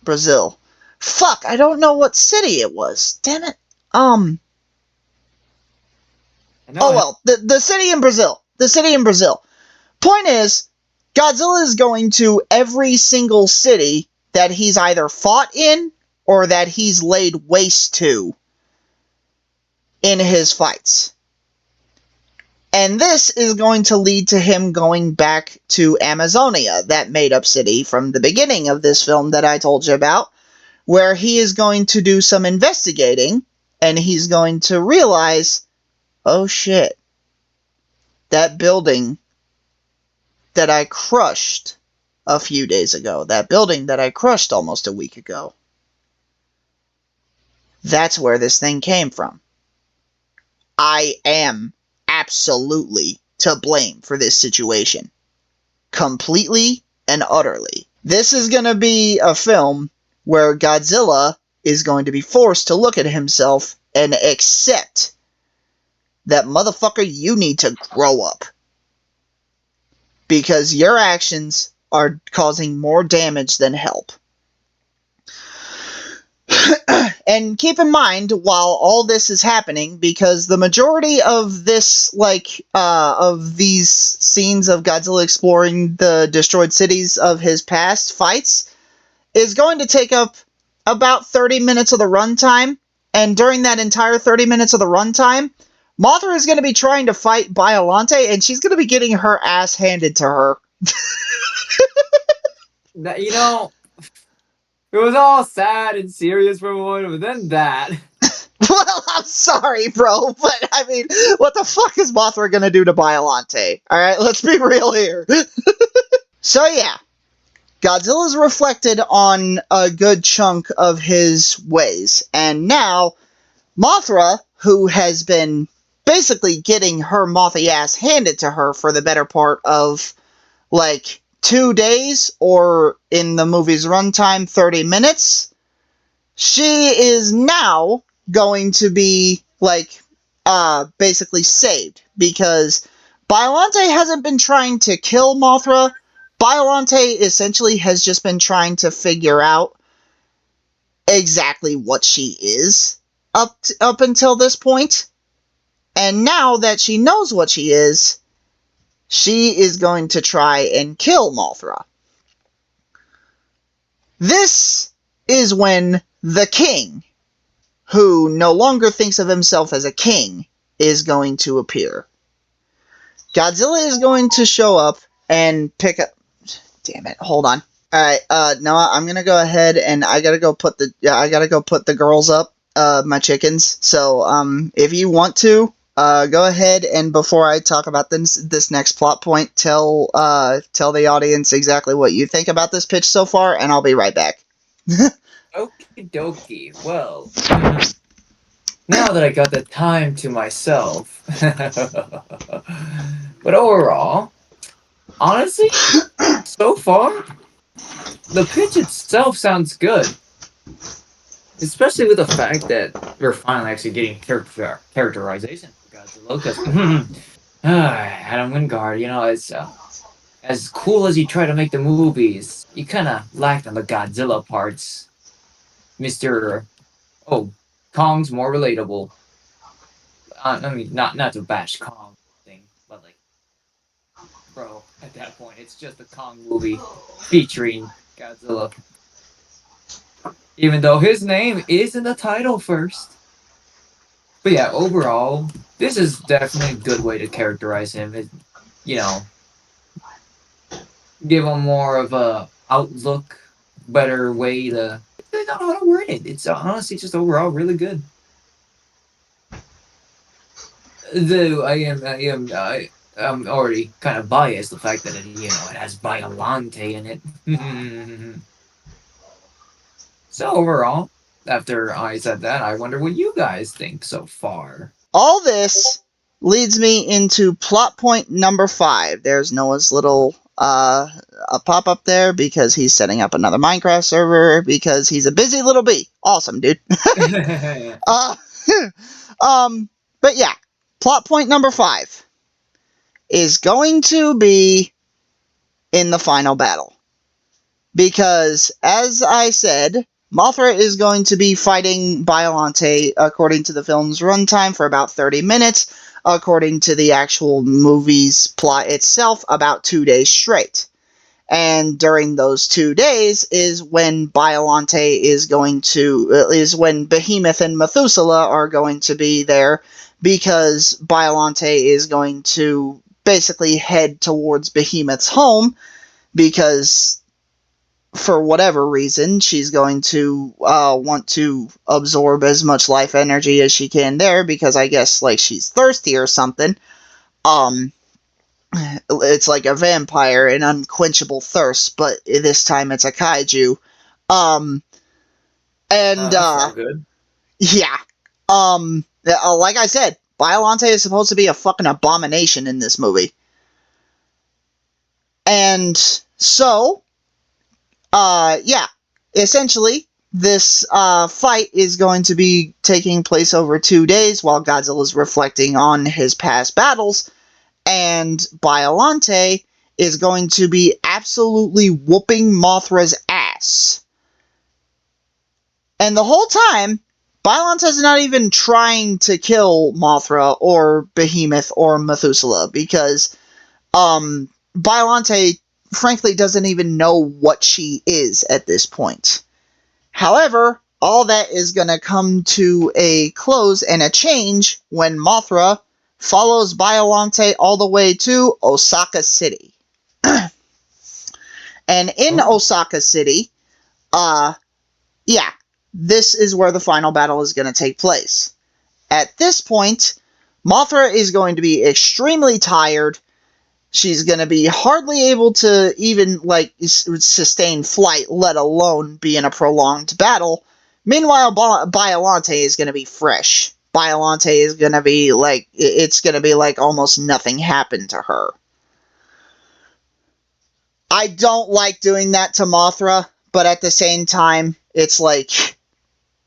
Brazil. Fuck, I don't know what city it was. Damn it. The city in Brazil. The city in Brazil. Point is, Godzilla is going to every single city that he's either fought in or that he's laid waste to in his fights. And this is going to lead to him going back to Amazonia, that made-up city from the beginning of this film that I told you about, where he is going to do some investigating, and he's going to realize, oh shit, that building that I crushed a few days ago, that building that I crushed almost a week ago, that's where this thing came from. I am absolutely to blame for this situation. Completely and utterly. This is going to be a film where Godzilla is going to be forced to look at himself and accept that, motherfucker, you need to grow up. Because your actions are causing more damage than help. And keep in mind, while all this is happening, because the majority of this, of these scenes of Godzilla exploring the destroyed cities of his past fights, is going to take up about 30 minutes of the runtime, and during that entire 30 minutes of the runtime, Mothra is going to be trying to fight Biollante, and she's going to be getting her ass handed to her. It was all sad and serious for a moment, but then that. Well, I'm sorry, bro, but I mean, what the fuck is Mothra gonna do to Biollante? Alright, let's be real here. So yeah, Godzilla's reflected on a good chunk of his ways, and now Mothra, who has been basically getting her mothy ass handed to her for the better part of, 2 days, or in the movie's runtime, 30 minutes, she is now going to be, basically saved, because Biollante hasn't been trying to kill Mothra. Biollante essentially has just been trying to figure out exactly what she is up until this point. And now that she knows what she is going to try and kill Mothra. This is when the king, who no longer thinks of himself as a king, is going to appear. Godzilla is going to show up and pick up... Damn it, hold on. Alright, Noah, I'm gonna go ahead and I gotta go put the girls up, my chickens. So, if you want to, go ahead and before I talk about this next plot point, tell the audience exactly what you think about this pitch so far, and I'll be right back. Okie dokie. Well, now that I got the time to myself. But overall, honestly, so far, the pitch itself sounds good. Especially with the fact that we're finally actually getting characterization for Godzilla. Because Adam Wingard, it's as cool as you try to make the movies, you kind of lacked on the Godzilla parts. Mister, oh, Kong's more relatable. I mean, not to bash Kong thing, but like, bro, at that point, it's just a Kong movie featuring Godzilla. Even though his name is in the title first. But yeah, overall, this is definitely a good way to characterize him. You know, give him more of a outlook, better way to. I don't know how to word it. It's honestly just overall really good. Though I'm already kind of biased the fact that it has Biollante in it. So overall, after I said that, I wonder what you guys think so far. All this leads me into plot point number 5. There's Noah's little a pop-up there because he's setting up another Minecraft server because he's a busy little bee. Awesome, dude. uh, but yeah, plot point number 5 is going to be in the final battle. Because, as I said, Mothra is going to be fighting Biollante according to the film's runtime for about 30 minutes, according to the actual movie's plot itself, about 2 days straight. And during those 2 days is when Biollante is when Behemoth and Methuselah are going to be there, because Biollante is going to basically head towards Behemoth's home, because for whatever reason, she's going to want to absorb as much life energy as she can there, because I guess, like, she's thirsty or something. It's like a vampire, an unquenchable thirst, but this time it's a kaiju. That's good. Yeah. Like I said, Biollante is supposed to be a fucking abomination in this movie. And so, yeah, essentially, this fight is going to be taking place over 2 days while Godzilla's reflecting on his past battles, and Biollante is going to be absolutely whooping Mothra's ass. And the whole time, Biollante's not even trying to kill Mothra or Behemoth or Methuselah, because Biollante frankly doesn't even know what she is at this point. However, all that is going to come to a close and a change when Mothra follows Biollante all the way to Osaka City. And in Osaka City, yeah, this is where the final battle is going to take place. At this point, Mothra is going to be extremely tired. She's going to be hardly able to even, like, sustain flight, let alone be in a prolonged battle. Meanwhile, Biollante is going to be fresh. Biollante is going to be, like, it's going to be like almost nothing happened to her. I don't like doing that to Mothra, but at the same time, it's like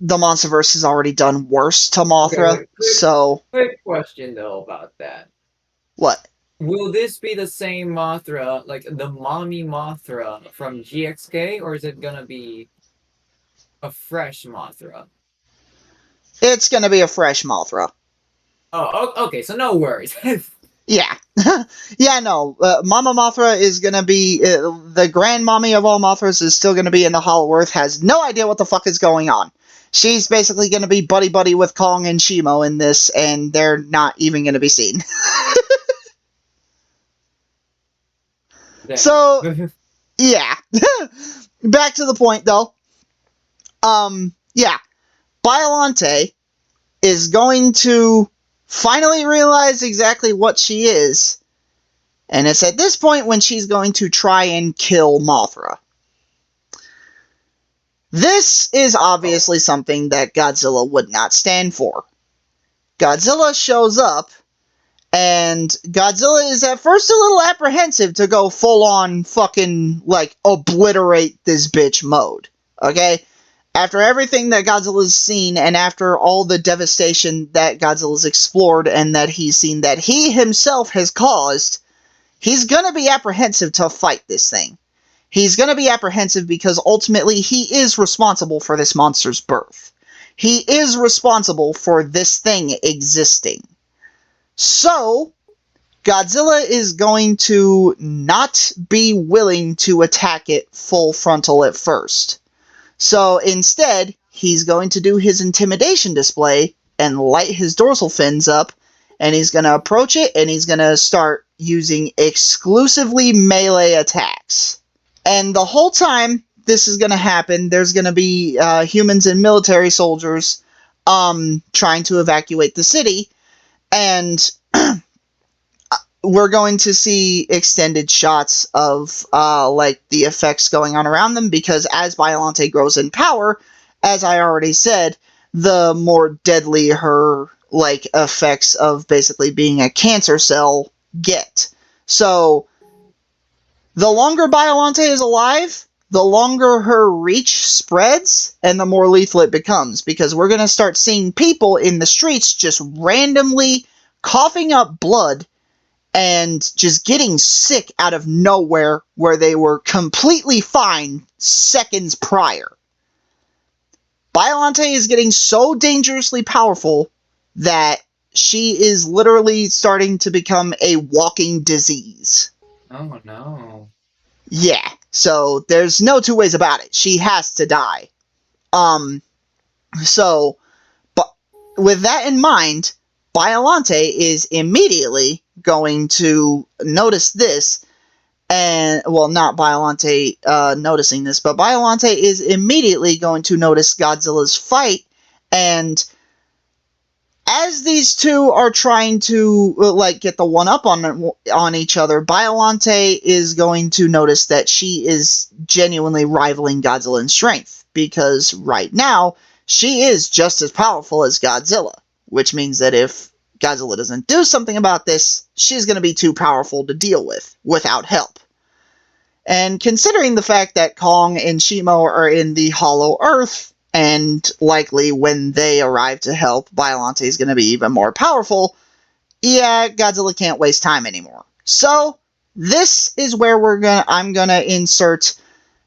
the Monsterverse has already done worse to Mothra, Okay, so... Quick question, though, about that. What? Will this be the same Mothra, like the mommy Mothra from GXK, or is it gonna be a fresh Mothra? It's gonna be a fresh Mothra. Oh, okay, so no worries. Yeah. Yeah, no. Mama Mothra is gonna be... the grandmommy of all Mothras is still gonna be in the Hollow Earth, has no idea what the fuck is going on. She's basically gonna be buddy-buddy with Kong and Shimo in this, and they're not even gonna be seen. So, yeah. Back to the point, though. Yeah. Biollante is going to finally realize exactly what she is, and it's at this point when she's going to try and kill Mothra. This is obviously something that Godzilla would not stand for. Godzilla shows up, and Godzilla is at first a little apprehensive to go full on fucking, like, obliterate this bitch mode. Okay? After everything that Godzilla's seen, and after all the devastation that Godzilla's explored, and that he's seen that he himself has caused, he's gonna be apprehensive to fight this thing. He's gonna be apprehensive because ultimately he is responsible for this monster's birth. He is responsible for this thing existing. So, Godzilla is going to not be willing to attack it full frontal at first. So instead, he's going to do his intimidation display and light his dorsal fins up, and he's going to approach it, and he's going to start using exclusively melee attacks. And the whole time this is going to happen, there's going to be humans and military soldiers trying to evacuate the city, and we're going to see extended shots of like the effects going on around them, because as Biollante grows in power, as I already said, the more deadly her like effects of basically being a cancer cell get. So the longer Biollante is alive, the longer her reach spreads and the more lethal it becomes, because we're going to start seeing people in the streets just randomly coughing up blood and just getting sick out of nowhere where they were completely fine seconds prior. Biollante is getting so dangerously powerful that she is literally starting to become a walking disease. Oh no. Yeah, so there's no two ways about it. She has to die. So, but with that in mind, Biollante is immediately going to notice this, and, well, not Biollante noticing this, but Biollante is immediately going to notice Godzilla's fight, and as these two are trying to, like, get the one-up on each other, Biollante is going to notice that she is genuinely rivaling Godzilla in strength, because right now, she is just as powerful as Godzilla, which means that if Godzilla doesn't do something about this, she's going to be too powerful to deal with without help. And considering the fact that Kong and Shimo are in the Hollow Earth, and likely when they arrive to help, Biollante is going to be even more powerful, yeah, Godzilla can't waste time anymore. So, this is where I'm going to insert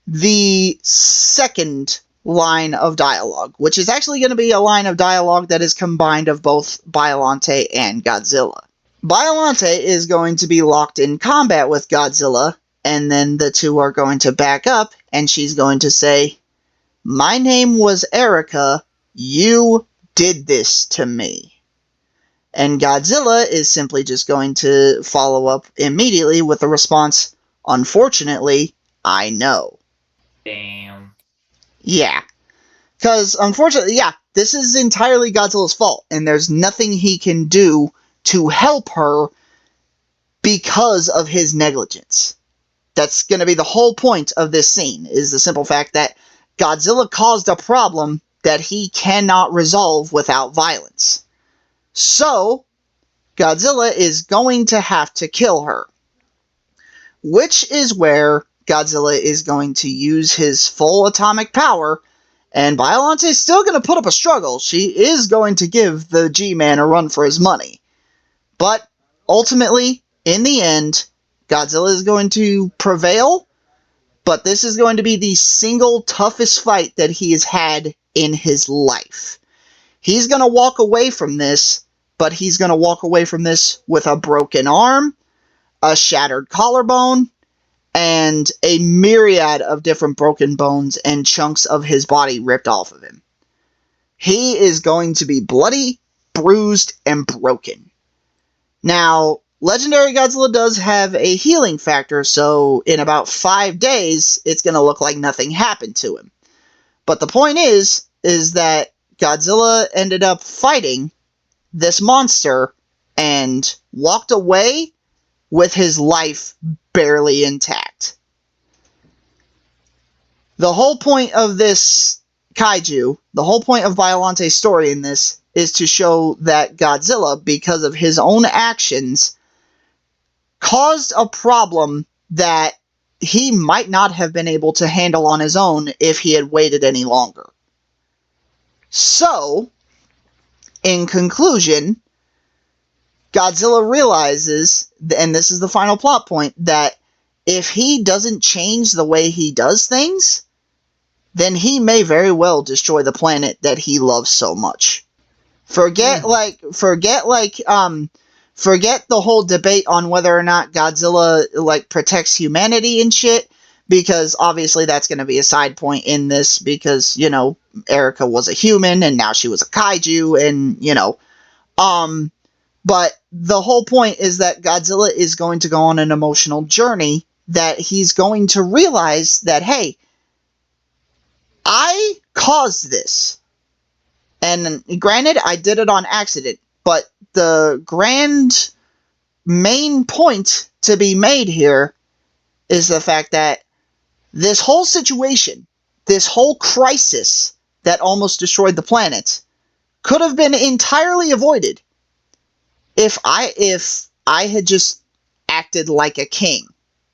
the second line of dialogue, which is actually going to be a line of dialogue that is combined of both Biollante and Godzilla. Biollante is going to be locked in combat with Godzilla, and then the two are going to back up, and she's going to say, "My name was Erica, you did this to me." And Godzilla is simply just going to follow up immediately with the response, "Unfortunately, I know." Damn. Yeah. Because, unfortunately, yeah, this is entirely Godzilla's fault, and there's nothing he can do to help her because of his negligence. That's going to be the whole point of this scene, is the simple fact that Godzilla caused a problem that he cannot resolve without violence. So, Godzilla is going to have to kill her. Which is where Godzilla is going to use his full atomic power, and Biollante is still going to put up a struggle. She is going to give the G-Man a run for his money. But, ultimately, in the end, Godzilla is going to prevail, but this is going to be the single toughest fight that he has had in his life. He's going to walk away from this, but he's going to walk away from this with a broken arm, a shattered collarbone, and a myriad of different broken bones and chunks of his body ripped off of him. He is going to be bloody, bruised, and broken. Now, Legendary Godzilla does have a healing factor, so in about 5 days, it's going to look like nothing happened to him. But the point is that Godzilla ended up fighting this monster and walked away with his life barely intact. The whole point of this kaiju, the whole point of Biollante's story in this, is to show that Godzilla, because of his own actions, caused a problem that he might not have been able to handle on his own if he had waited any longer. So, in conclusion, Godzilla realizes, and this is the final plot point, that if he doesn't change the way he does things, then he may very well destroy the planet that he loves so much. Forget the whole debate on whether or not Godzilla like protects humanity and shit, because obviously that's going to be a side point in this, because, you know, Erica was a human and now she was a kaiju, and, you know, but the whole point is that Godzilla is going to go on an emotional journey, that he's going to realize that, hey, I caused this. And granted, I did it on accident, but the grand main point to be made here is the fact that this whole situation, this whole crisis that almost destroyed the planet, could have been entirely avoided if I had just acted like a king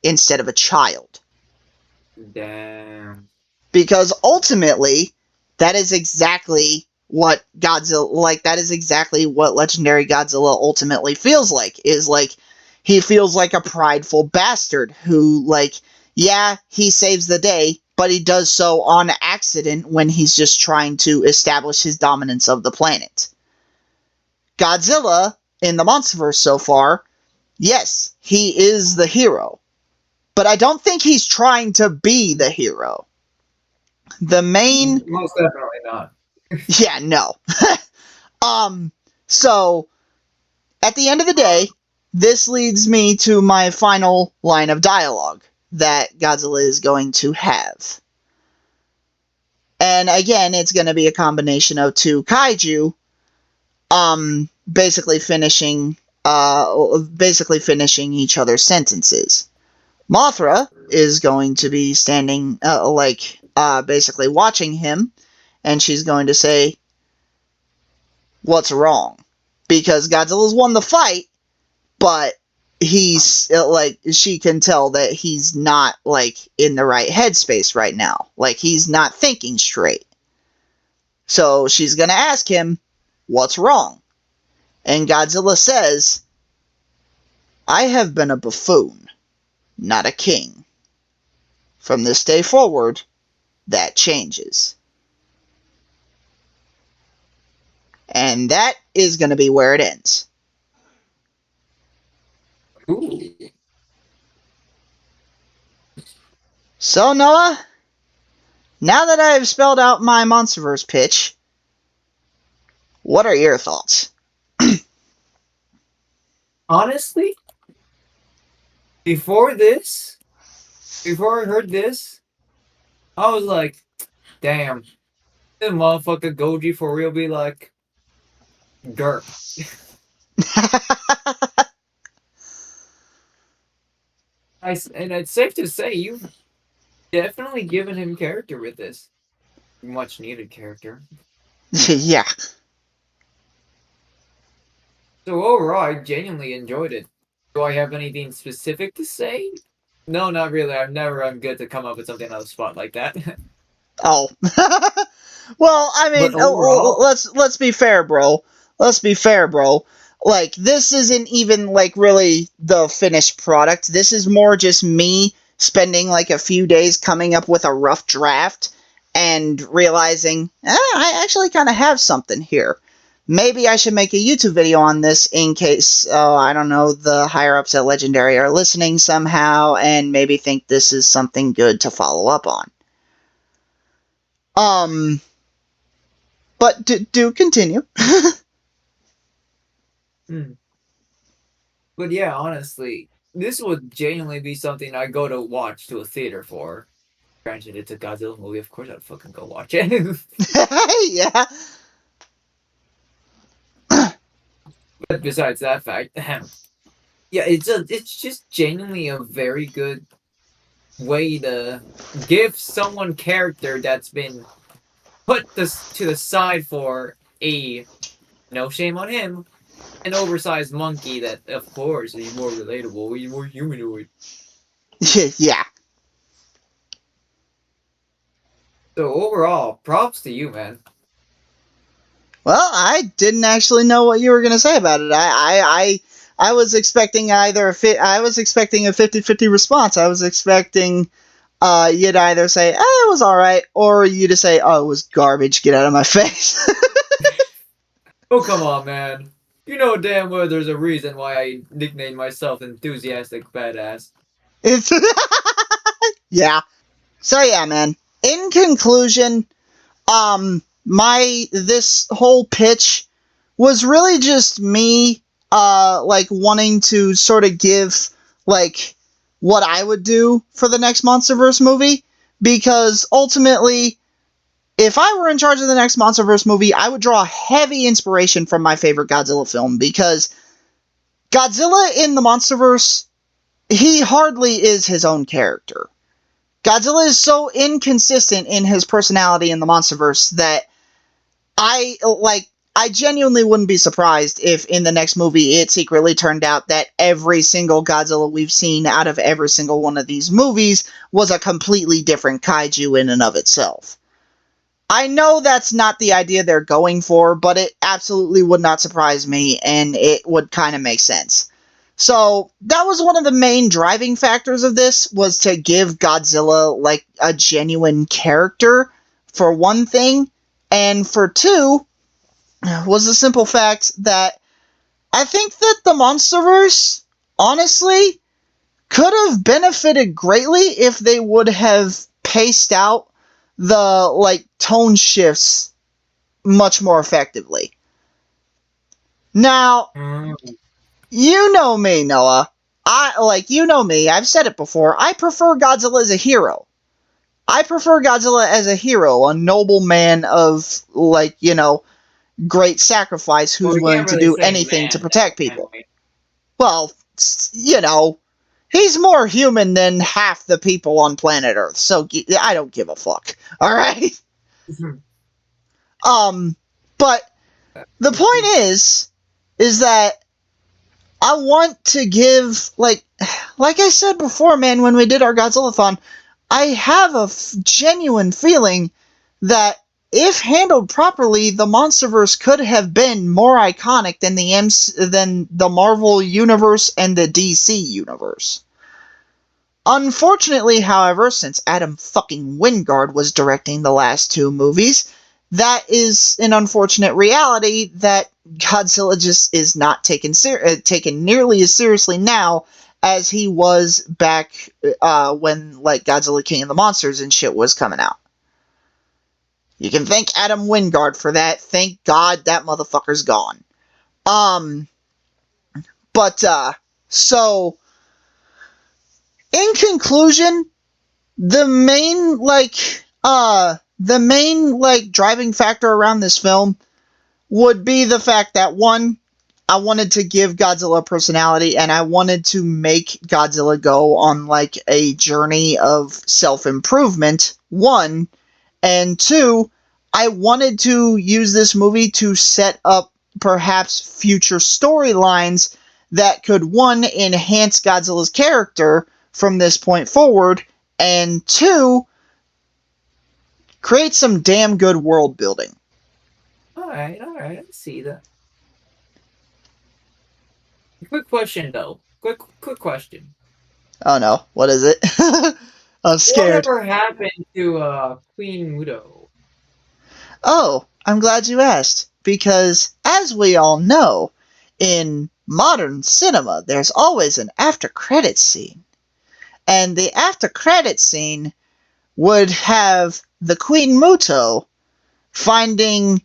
instead of a child. Damn. Because ultimately, that is exactly what Godzilla, like, that is exactly what legendary Godzilla ultimately feels like, is like, he feels like a prideful bastard who, like, yeah, he saves the day, but he does so on accident when he's just trying to establish his dominance of the planet. Godzilla, in the Monsterverse so far, yes, he is the hero, but I don't think he's trying to be the hero. The main... Most definitely not. Yeah, no. So, at the end of the day, this leads me to my final line of dialogue that Godzilla is going to have. And again, it's going to be a combination of two kaiju, basically finishing each other's sentences. Mothra is going to be standing, basically watching him, and she's going to say, "What's wrong?" Because Godzilla's won the fight, but he's, she can tell that he's not, in the right headspace right now. Like, he's not thinking straight. So she's gonna ask him, "What's wrong?" And Godzilla says, "I have been a buffoon, not a king. From this day forward, that changes." And that is going to be where it ends. Ooh. So, Noah, now that I have spelled out my Monsterverse pitch, what are your thoughts? Honestly, before I heard this, I was like, damn, this motherfucker Goji for real be like, derp. And it's safe to say you've definitely given him character with this. Much needed character. Yeah. So overall, I genuinely enjoyed it. Do I have anything specific to say? No, not really. I'm good to come up with something on the spot like that. Oh. Well, I mean, But overall, let's be fair, bro. Let's be fair, bro. Like, this isn't even, really the finished product. This is more just me spending, a few days coming up with a rough draft and realizing, I actually kind of have something here. Maybe I should make a YouTube video on this in case, I don't know, the higher-ups at Legendary are listening somehow and maybe think this is something good to follow up on. But do continue. But yeah, honestly, this would genuinely be something I go to watch to a theater for. Granted, it's a Godzilla movie, of course I'd fucking go watch it. Yeah. But besides that fact, yeah, it's just genuinely a very good way to give someone character that's been put this to the side for a No shame on him. An oversized monkey that, of course, is more relatable, he's more humanoid. Yeah. So overall, props to you, man. Well, I didn't actually know what you were gonna say about it. I was expecting I was expecting a 50-50 response. I was expecting you'd either say, it was alright, or you to say, oh, it was garbage, get out of my face. Oh, come on, man. You know damn well there's a reason why I nicknamed myself Enthusiastic Badass. It's yeah. So yeah, man. In conclusion, my this whole pitch was really just me like wanting to sort of give like what I would do for the next Monsterverse movie, because ultimately if I were in charge of the next Monsterverse movie, I would draw heavy inspiration from my favorite Godzilla film, because Godzilla in the Monsterverse, he hardly is his own character. Godzilla is so inconsistent in his personality in the Monsterverse that I genuinely wouldn't be surprised if in the next movie it secretly turned out that every single Godzilla we've seen out of every single one of these movies was a completely different kaiju in and of itself. I know that's not the idea they're going for, but it absolutely would not surprise me, and it would kind of make sense. So that was one of the main driving factors of this, was to give Godzilla like a genuine character, for one thing, and for two was the simple fact that I think that the Monsterverse, honestly, could have benefited greatly if they would have paced out the like tone shifts much more effectively. Now, you know me, Noah. You know me, I've said it before, I prefer Godzilla as a hero. I prefer Godzilla as a hero, a noble man of, like, great sacrifice Well, who's we willing can't to really do say anything man to now, protect can people. we? Well, he's more human than half the people on planet Earth, so I don't give a fuck. Alright? But the point is that I want to give, like I said before, man, when we did our Godzilla-thon, I have a genuine feeling that if handled properly, the MonsterVerse could have been more iconic than than the Marvel universe and the DC universe. Unfortunately, however, since Adam fucking Wingard was directing the last two movies, that is an unfortunate reality that Godzilla just is not taken nearly as seriously now as he was back when like Godzilla King of the Monsters and shit was coming out. You can thank Adam Wingard for that. Thank God that motherfucker's gone. So in conclusion, the main driving factor around this film would be the fact that, one, I wanted to give Godzilla a personality, and I wanted to make Godzilla go on like a journey of self-improvement, one, and two, I wanted to use this movie to set up perhaps future storylines that could, one, enhance Godzilla's character from this point forward, and two, create some damn good world building. Alright, I see that. Quick question, though. Quick question. Oh no, what is it? I'm scared. Whatever happened to Queen Widow? Oh, I'm glad you asked, because as we all know, in modern cinema, there's always an after credits scene. And the after credits scene would have the Queen Muto finding,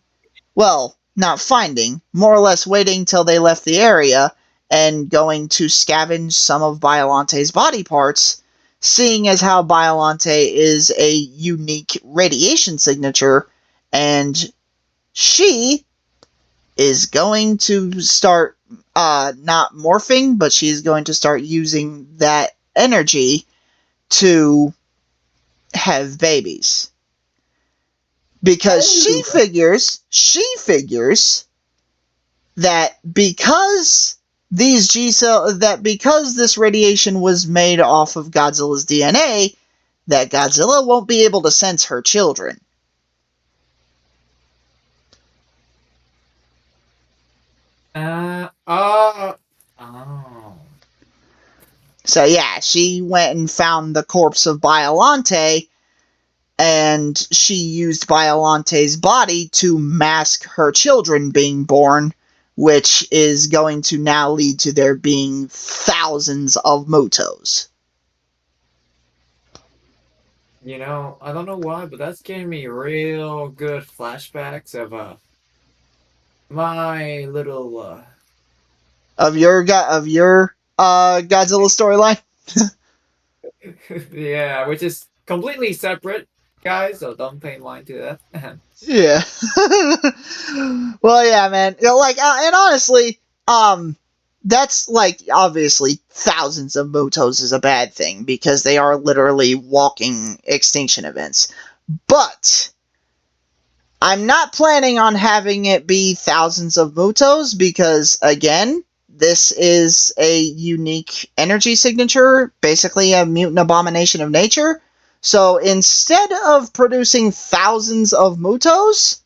well, not finding, more or less waiting till they left the area and going to scavenge some of Biollante's body parts, seeing as how Biollante is a unique radiation signature, and she is going to start not morphing, but she's going to start using that energy to have babies. Because she figures that because because this radiation was made off of Godzilla's DNA, that Godzilla won't be able to sense her children. Oh. So yeah, she went and found the corpse of Biollante, and she used Biollante's body to mask her children being born, which is going to now lead to there being thousands of Mutos. You know, I don't know why, but that's giving me real good flashbacks of my little Of your Godzilla storyline. yeah, which is completely separate, guys, so don't pay mind to that. Yeah. Well, yeah, man. You know, like, and honestly, that's like obviously thousands of Mutos is a bad thing because they are literally walking extinction events. But I'm not planning on having it be thousands of Mutos because, again, this is a unique energy signature, basically a mutant abomination of nature. So instead of producing thousands of Mutos,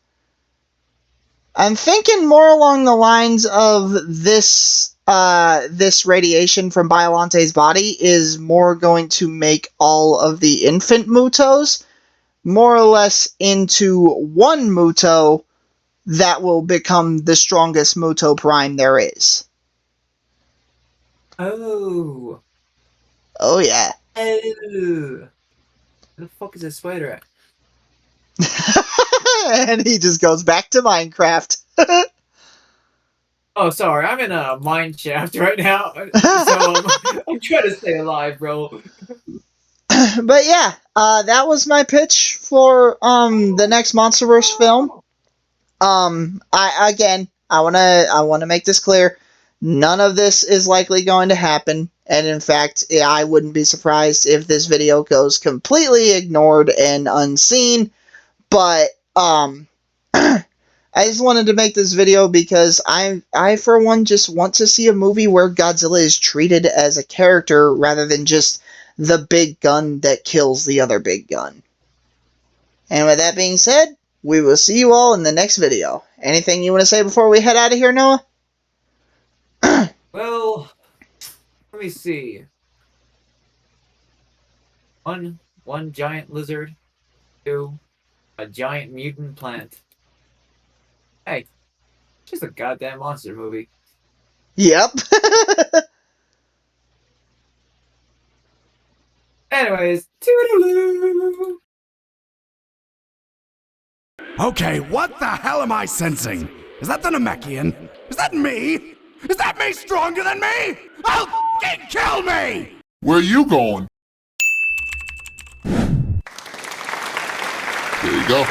I'm thinking more along the lines of this radiation from Biollante's body is more going to make all of the infant Mutos more or less into one Muto that will become the strongest Muto Prime there is. Oh. Oh yeah. Oh. Where the fuck is this spider at? And he just goes back to Minecraft. Oh, sorry, I'm in a mine shaft right now, so I'm trying to stay alive, bro. But yeah, that was my pitch for the next MonsterVerse film. I wanna make this clear. None of this is likely going to happen, and in fact, I wouldn't be surprised if this video goes completely ignored and unseen. But I just wanted to make this video because I for one just want to see a movie where Godzilla is treated as a character rather than just the big gun that kills the other big gun. And with that being said, we will see you all in the next video. Anything you want to say before we head out of here, Noah? Well, let me see. One giant lizard, two, a giant mutant plant. Hey, just a goddamn monster movie. Yep. Anyways, toodaloo! Okay, what the hell am I sensing? Is that the Namekian? Is that me? Is that me stronger than me? I'll f***ing kill me! Where you going? There you go.